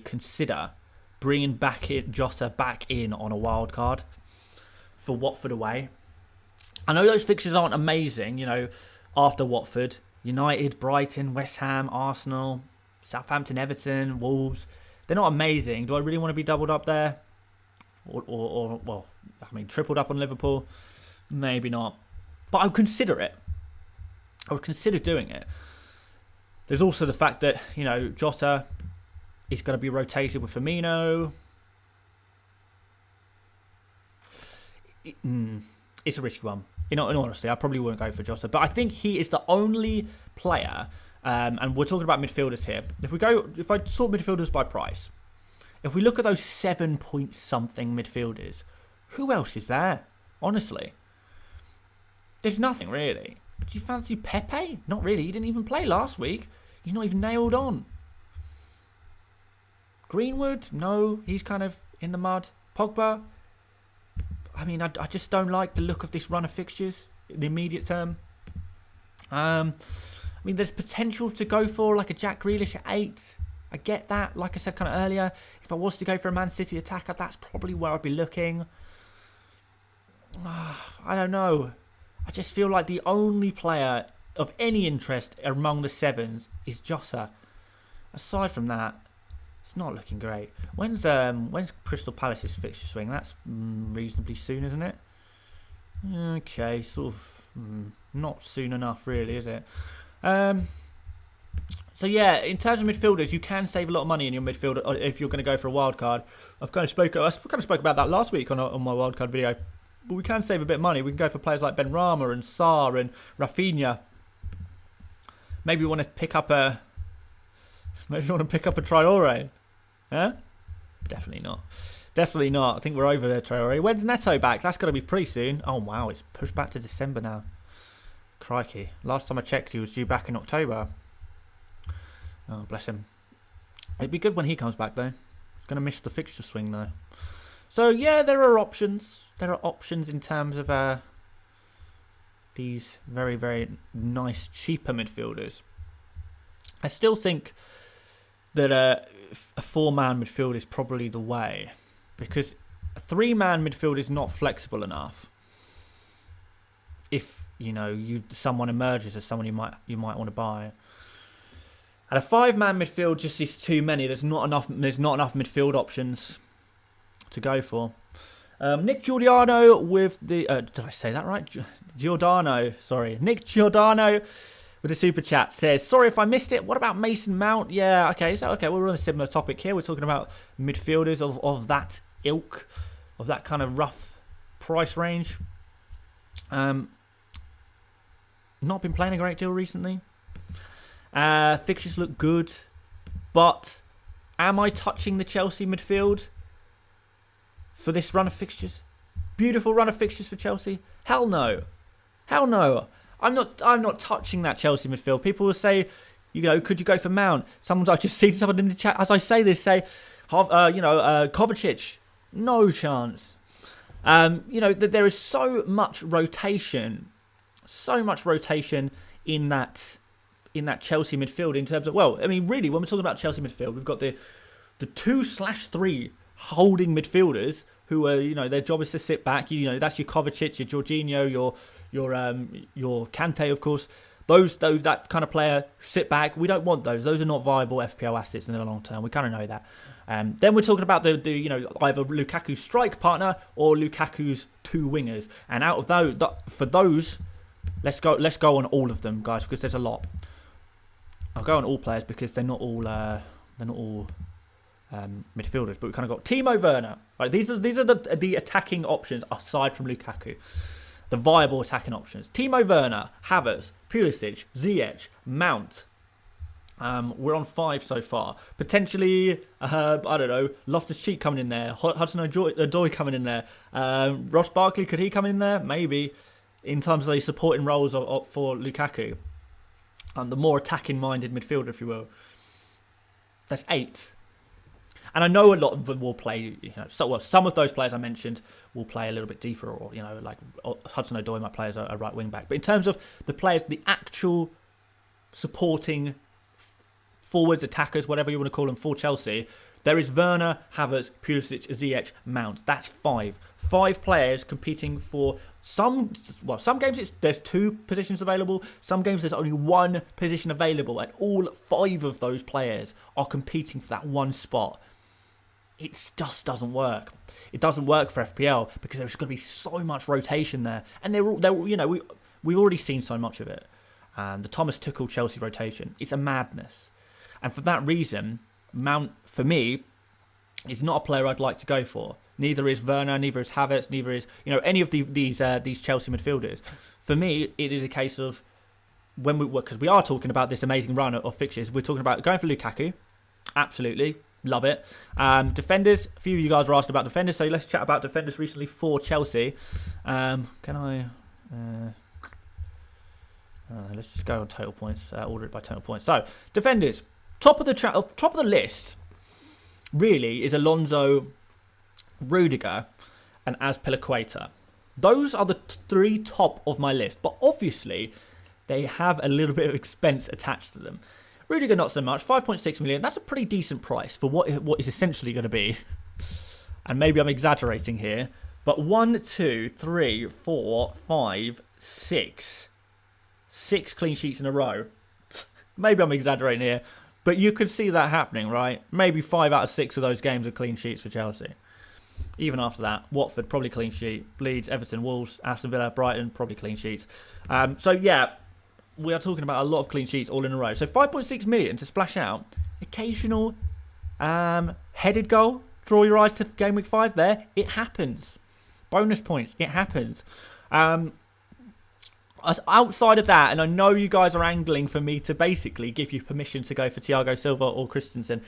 consider bringing Jota back in on a wild card for Watford away. I know those fixtures aren't amazing, you know, after Watford. United, Brighton, West Ham, Arsenal, Southampton, Everton, Wolves. They're not amazing. Do I really want to be doubled up there? Or well, I mean, tripled up on Liverpool? Maybe not. But I would consider it. I would consider doing it. There's also the fact that, you know, Jota is going to be rotated with Firmino. It's a risky one. In all honesty, I probably wouldn't go for Jota, but I think he is the only player, and we're talking about midfielders here. If I sort midfielders by price, if we look at those 7-point-something midfielders, who else is there? Honestly, there's nothing really. Do you fancy Pepe? Not really. He didn't even play last week. He's not even nailed on. Greenwood? No, he's kind of in the mud. Pogba? I mean, I just don't like the look of this run of fixtures in the immediate term. I mean, there's potential to go for like a Jack Grealish at 8. I get that. Like I said kind of earlier, if I was to go for a Man City attacker, that's probably where I'd be looking. I don't know. I just feel like the only player of any interest among the 7s is Jota. Aside from that, it's not looking great. When's Crystal Palace's fixture swing? That's reasonably soon, isn't it? Okay, sort of not soon enough, really, is it? So yeah, in terms of midfielders, you can save a lot of money in your midfield if you're going to go for a wild card. I kind of spoke about that last week on my wild card video. But we can save a bit of money. We can go for players like Benrahma and Sarr and Rafinha. Maybe we want to pick up a Traore. Huh? Definitely not. I think we're over there, Traore. When's Neto back? That's got to be pretty soon. Oh, wow. It's pushed back to December now. Crikey. Last time I checked, he was due back in October. Oh, bless him. It'd be good when he comes back, though. He's going to miss the fixture swing, though. So, yeah, there are options. There are options in terms of these very, very nice, cheaper midfielders. I still think that a 4-man midfield is probably the way, because a 3-man midfield is not flexible enough. If someone emerges as someone you might want to buy, and a 5-man midfield just is too many. There's not enough midfield options to go for. Nick Giordano with the... did I say that right? Giordano, sorry. Nick Giordano with the super chat says, sorry if I missed it. What about Mason Mount? Yeah, okay. So, okay, we're on a similar topic here. We're talking about midfielders of that ilk, of that kind of rough price range. Not been playing a great deal recently. Fixtures look good. But am I touching the Chelsea midfield for this run of fixtures? Beautiful run of fixtures for Chelsea? Hell no. Hell no. I'm not touching that Chelsea midfield. People will say, could you go for Mount? I've just seen someone in the chat as I say this say, Kovacic. No chance. There is so much rotation in that Chelsea midfield in terms of, really, when we're talking about Chelsea midfield, we've got the 2/3 holding midfielders who are, their job is to sit back. That's your Kovacic, your Jorginho, your Kante, of course. Those that kind of player sit back. We don't want those. Those are not viable FPL assets in the long term. We kind of know that. Then we're talking about the either Lukaku's strike partner or Lukaku's two wingers. And out of those, let's go on all of them, guys, because there's a lot. I'll go on all players because they're not all midfielders, but we kind of got Timo Werner. Right, these are the attacking options aside from Lukaku, the viable attacking options. Timo Werner, Havertz, Pulisic, Ziyech, Mount. We're on 5 so far. Potentially, I don't know, Loftus-Cheek coming in there, Hudson-Odoi coming in there, Ross Barkley, could he come in there? Maybe, in terms of the supporting roles for Lukaku. The more attacking-minded midfielder, if you will. That's 8. And I know a lot of them will play, some of those players I mentioned will play a little bit deeper, or, like Hudson-Odoi might play as a right wing-back. But in terms of the players, the actual supporting forwards, attackers, whatever you want to call them for Chelsea, there is Werner, Havertz, Pulisic, Ziyech, Mount. That's 5. 5 players competing for some games there's 2 positions available. Some games there's only 1 position available, and all 5 of those players are competing for that one spot. It just doesn't work. It doesn't work for FPL because there's going to be so much rotation there, and we've already seen so much of it. And the Thomas Tuchel Chelsea rotation, it's a madness. And for that reason, Mount, for me, is not a player I'd like to go for. Neither is Werner, neither is Havertz, neither is any of these Chelsea midfielders. For me, it is a case of because we are talking about this amazing run of fixtures. We're talking about going for Lukaku, absolutely love it. Defenders, a few of you guys were asking about defenders, so let's chat about defenders recently for Chelsea. Let's just go on total points, order it by total points. So defenders. Top of the list, really, is Alonso, Rudiger, and Azpilicueta. Those are the 3 top of my list, but obviously they have a little bit of expense attached to them. Rudiger, not so much. 5.6 million. That's a pretty decent price for what is essentially going to be. And maybe I'm exaggerating here, but 1, 2, 3, 4, 5, 6 clean sheets in a row. Maybe I'm exaggerating here. But you could see that happening, right? Maybe 5 out of 6 of those games are clean sheets for Chelsea. Even after that, Watford, probably clean sheet. Leeds, Everton, Wolves, Aston Villa, Brighton, probably clean sheets. We are talking about a lot of clean sheets all in a row. So 5.6 million to splash out. Occasional headed goal. Draw your eyes to Gameweek 5 there. It happens. Bonus points. It happens. Outside of that, and I know you guys are angling for me to basically give you permission to go for Thiago Silva or Christensen.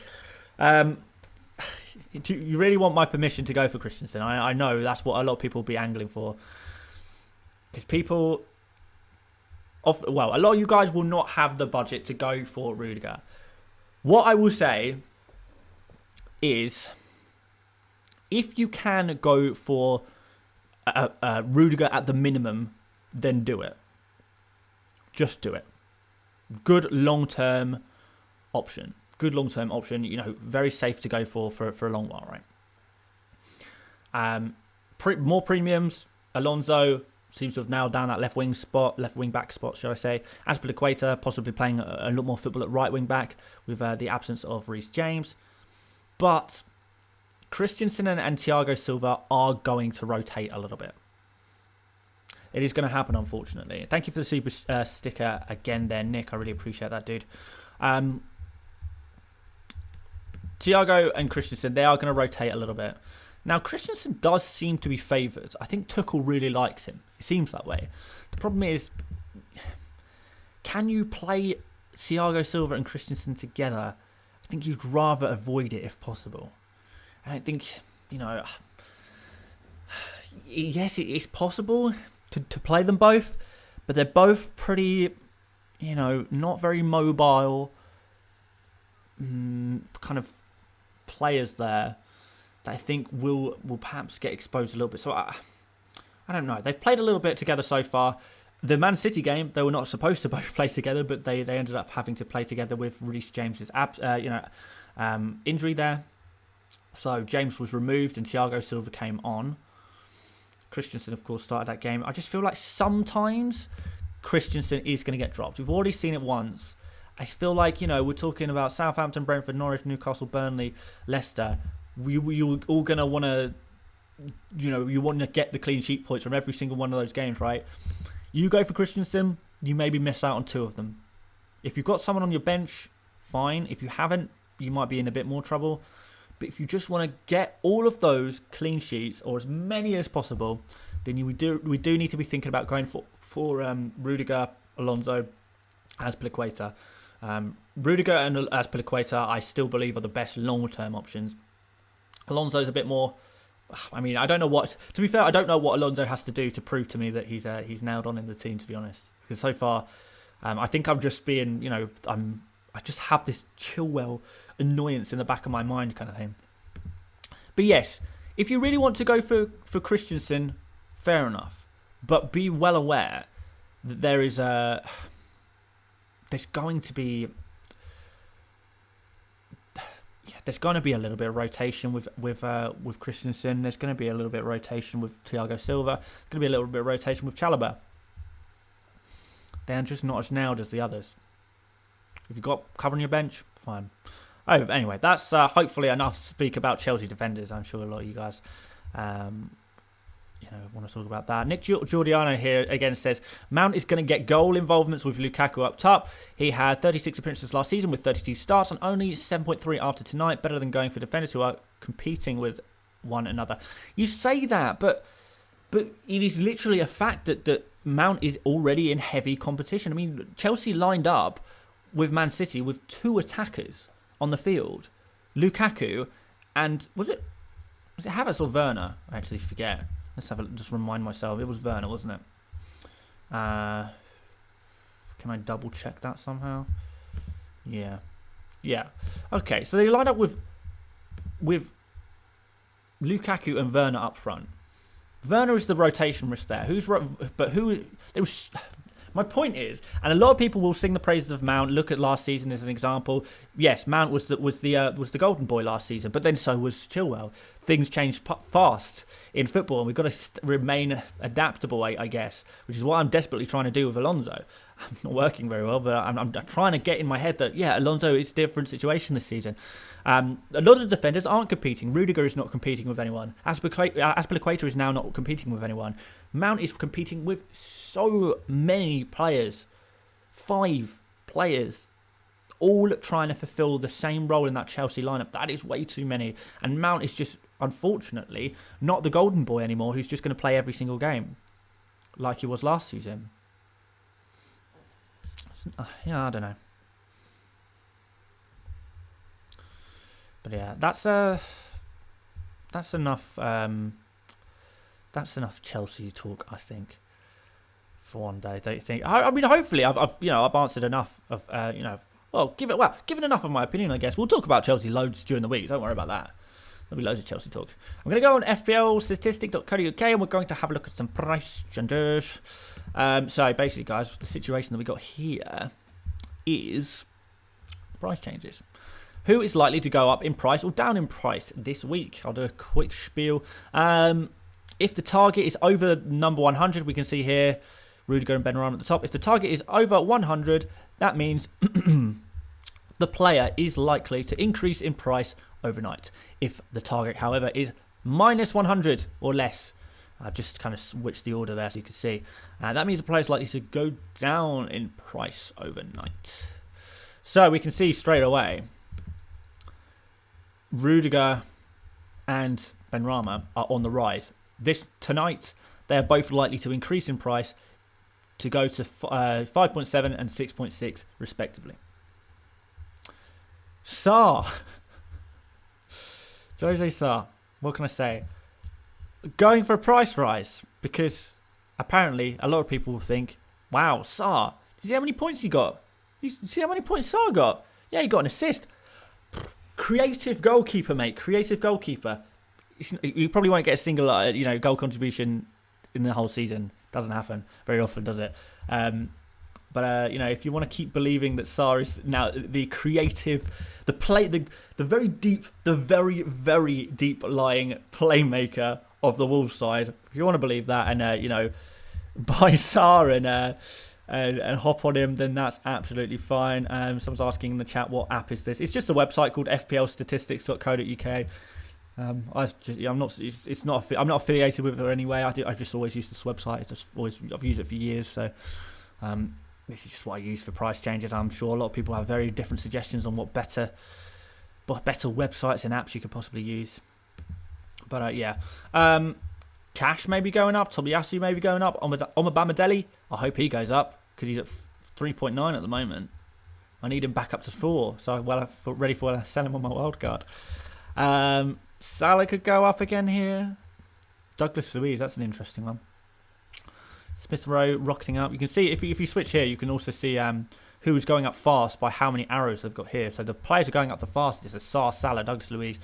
You really want my permission to go for Christensen? I know that's what a lot of people will be angling for. Because a lot of you guys will not have the budget to go for Rudiger. What I will say is, if you can go for Rudiger at the minimum, then do it. Just do it. Good long-term option. Very safe to go for a long while, right? More premiums. Alonso seems to have nailed down that left wing back spot, shall I say. Azpilicueta possibly playing a lot more football at right wing back with the absence of Reece James. But Christensen and Thiago Silva are going to rotate a little bit. It is going to happen, unfortunately. Thank you for the super sticker again there, Nick. I really appreciate that, dude. Thiago and Christensen, they are going to rotate a little bit. Now, Christensen does seem to be favoured. I think Tuchel really likes him. It seems that way. The problem is, can you play Thiago Silva and Christensen together? I think you'd rather avoid it if possible. And I think, yes, it's possible to play them both, but they're both pretty, not very mobile kind of players there that I think will perhaps get exposed a little bit. So I don't know. They've played a little bit together so far. The Man City game, they were not supposed to both play together, but they ended up having to play together with Reece James's injury there. So James was removed and Thiago Silva came on. Christensen, of course, started that game. I just feel like sometimes Christensen is going to get dropped. We've already seen it once. I feel like, we're talking about Southampton, Brentford, Norwich, Newcastle, Burnley, Leicester. You're all going to want to, you want to get the clean sheet points from every single one of those games, right? You go for Christensen, you maybe miss out on 2 of them. If you've got someone on your bench, fine. If you haven't, you might be in a bit more trouble. But if you just want to get all of those clean sheets, or as many as possible, then we do need to be thinking about going for Rudiger, Alonso, Azpilicueta. Rudiger and Azpilicueta, I still believe, are the best long-term options. Alonso's a bit more. I mean, I don't know what. To be fair, I don't know what Alonso has to do to prove to me that he's nailed on in the team. To be honest, because so far, I think I'm just being, I just have this Chilwell annoyance in the back of my mind, kind of thing. But yes, if you really want to go for Christensen, fair enough. But be well aware that there's going to be a little bit of rotation with Christensen. There's going to be a little bit of rotation with Thiago Silva. There's going to be a little bit of rotation with Chalobah. They're just not as nailed as the others. If you've got cover on your bench, fine. Oh, anyway, that's hopefully enough to speak about Chelsea defenders. I'm sure a lot of you guys want to talk about that. Nick Giordano here again says, Mount is going to get goal involvements with Lukaku up top. He had 36 appearances last season with 32 starts and only 7.3 after tonight. Better than going for defenders who are competing with one another. You say that, but it is literally a fact that Mount is already in heavy competition. I mean, Chelsea lined up with Man City with 2 attackers on the field. Lukaku and was it Havertz or Werner? I actually forget. Let's just remind myself. It was Werner, wasn't it? Can I double check that somehow? Yeah. Okay, so they lined up with Lukaku and Werner up front. Werner is the rotation risk there. My point is, and a lot of people will sing the praises of Mount. Look at last season as an example. Yes, Mount was the golden boy last season, but then so was Chilwell. Things change fast in football, and we've got to remain adaptable, I guess, which is what I'm desperately trying to do with Alonso. I'm not working very well, but I'm trying to get in my head that, Alonso is a different situation this season. A lot of the defenders aren't competing. Rudiger is not competing with anyone. Azpilicueta is now not competing with anyone. Mount is competing with so many players. 5 players. All trying to fulfill the same role in that Chelsea lineup. That is way too many. And Mount is just, unfortunately, not the golden boy anymore who's just going to play every single game like he was last season. I don't know. But yeah, that's enough. That's enough Chelsea talk, I think, for one day. Don't you think? I mean, hopefully, I've answered enough of given enough of my opinion, I guess. We'll talk about Chelsea loads during the week. Don't worry about that. There'll be loads of Chelsea talk. I'm going to go on FPLstatistic.co.uk and we're going to have a look at some price changes. So basically, guys, the situation that we got here is price changes. Who is likely to go up in price or down in price this week? I'll do a quick spiel. If the target is over number 100, we can see here Rudiger and Benrahma at the top. If the target is over 100, that means the player is likely to increase in price overnight. If the target, however, is minus 100 or less, I've just kind of switched the order there so you can see. That means the player is likely to go down in price overnight. So we can see straight away, Rudiger and Benrahma are on the rise. Tonight, they are both likely to increase in price to go to 5.7 and 6.6 respectively. Sarr. Jose Sarr. What can I say? Going for a price rise because apparently a lot of people think, wow, Sarr, you see how many points he got? You see how many points Sarr got? Yeah, he got an assist. Creative goalkeeper, mate. Creative goalkeeper. You probably won't get a single, goal contribution in the whole season. Doesn't happen very often, does it? But if you want to keep believing that Sarr is now the creative, the very deep, the very, very deep lying playmaker of the Wolves side, if you want to believe that, and buy Sarr and hop on him, then that's absolutely fine. Someone's asking in the chat, what app is this? It's just a website called fplstatistics.co.uk. I'm not affiliated with it anyway. I just always use this website. I've used it for years, so this is just what I use for price changes. I'm sure a lot of people have very different suggestions on what better websites and apps you could possibly use. But Cash may be going up. Tobiyasu may be going up. Omabamidele, I hope he goes up because he's at 3.9 at the moment. I need him back up to 4, so I'm ready for when I sell him on my wild card. Salah could go up again here. Douglas Luiz, that's an interesting one. Smith Rowe rocketing up. You can see if you switch here, you can also see who's going up fast by how many arrows they've got here. So the players are going up the fastest are Sarr, Salah, Douglas Luiz,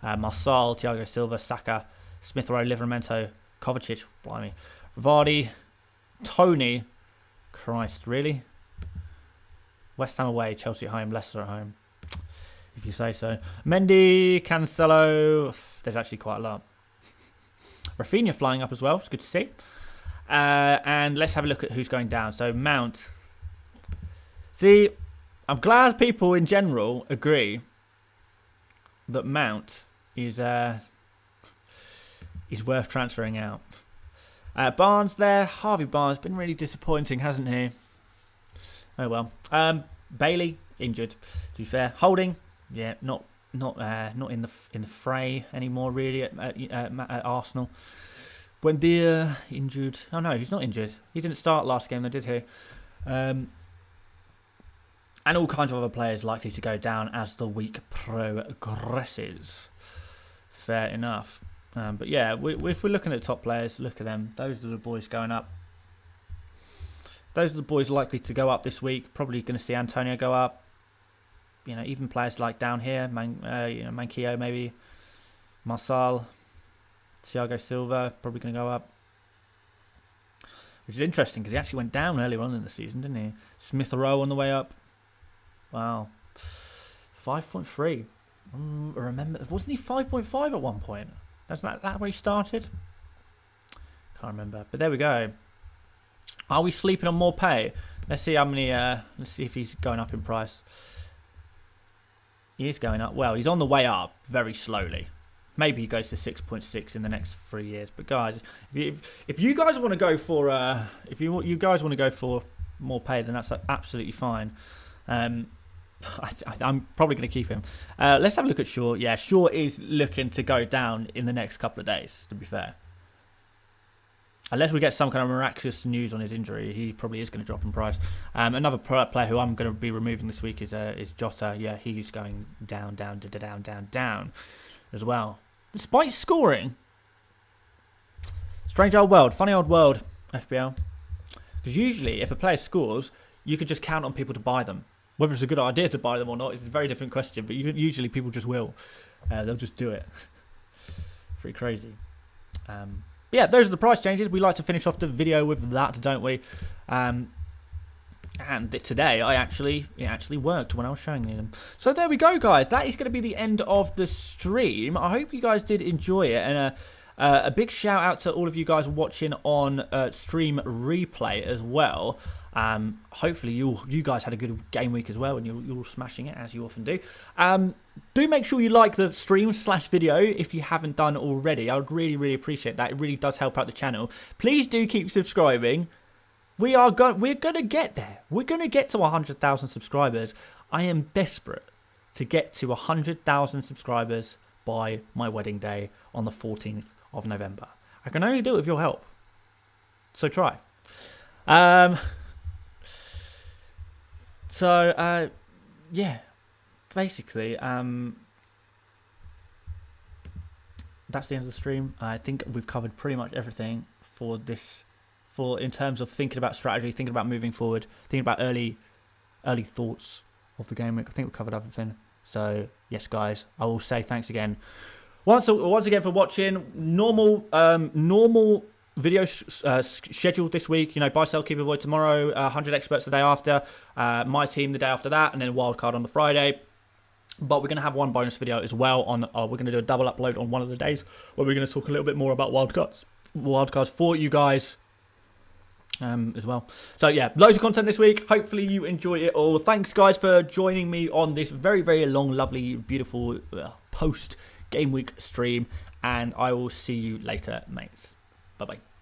Marçal, Thiago Silva, Saka, Smith Rowe, Livramento, Kovacic, blimey, Vardy, Tony. Christ, really? West Ham away, Chelsea at home, Leicester at home, if you say so. Mendy, Cancelo. There's actually quite a lot. Rafinha flying up as well. It's good to see. And let's have a look at who's going down. So Mount. See, I'm glad people in general agree that Mount is worth transferring out. Barnes there. Harvey Barnes been really disappointing, hasn't he? Oh well. Bailey injured. To be fair, Holding, yeah, not in the fray anymore really at Arsenal. Buendia injured. Oh no, he's not injured. He didn't start last game, though, did he? And all kinds of other players likely to go down as the week progresses. Fair enough. But yeah, if we're looking at top players, look at them. Those are the boys going up. Those are the boys likely to go up this week. Probably going to see Antonio go up. Even players like down here, Manquillo maybe, Marçal, Thiago Silva, probably going to go up. Which is interesting because he actually went down earlier on in the season, didn't he? Smith Rowe on the way up. Wow. 5.3. Remember, wasn't he 5.5 at one point? That's that where he started? Can't remember. But there we go. Are we sleeping on more pay? Let's see how many. Let's see if he's going up in price. He is going up. Well, he's on the way up very slowly. Maybe he goes to 6.6 in the next 3 years. But guys, if you guys want to go for you guys want to go for more pay, then that's absolutely fine. I'm probably going to keep him. Let's have a look at Shaw. Yeah, Shaw is looking to go down in the next couple of days, to be fair. Unless we get some kind of miraculous news on his injury, he probably is going to drop in price. Another player who I'm going to be removing this week is Jota. Yeah, he's going down as well. Despite scoring. Strange old world. Funny old world, FPL. Because usually, if a player scores, you could just count on people to buy them. Whether it's a good idea to buy them or not is a very different question. But usually people just will. They'll just do it. Pretty crazy. Yeah, those are the price changes. We like to finish off the video with that, don't we? And today, it actually worked when I was showing you them. So there we go, guys. That is going to be the end of the stream. I hope you guys did enjoy it. And a big shout out to all of you guys watching on stream replay as well. Hopefully you guys had a good game week as well, and you're all smashing it as you often do. Do make sure you like the stream/video if you haven't done already. I would really appreciate that. It really does help out the channel. Please do keep subscribing. We're gonna get there. We're gonna get to 100,000 subscribers. I am desperate to get to 100,000 subscribers by my wedding day on the 14th of November. I can only do it with your help. So try. Yeah, basically, that's the end of the stream. I think we've covered pretty much everything for this, in terms of thinking about strategy, thinking about moving forward, thinking about early thoughts of the game week. I think we've covered everything. So yes, guys, I will say thanks again once again for watching. Normal video scheduled this week. Buy, sell, keep, avoid tomorrow. 100 experts the day after. My team the day after that, and then wildcard on the Friday. But we're going to have one bonus video as well on. We're going to do a double upload on one of the days where we're going to talk a little bit more about wildcards for you guys. As well. So yeah, loads of content this week. Hopefully you enjoy it all. Thanks guys for joining me on this very long, lovely, beautiful post game week stream, and I will see you later, mates. Bye bye.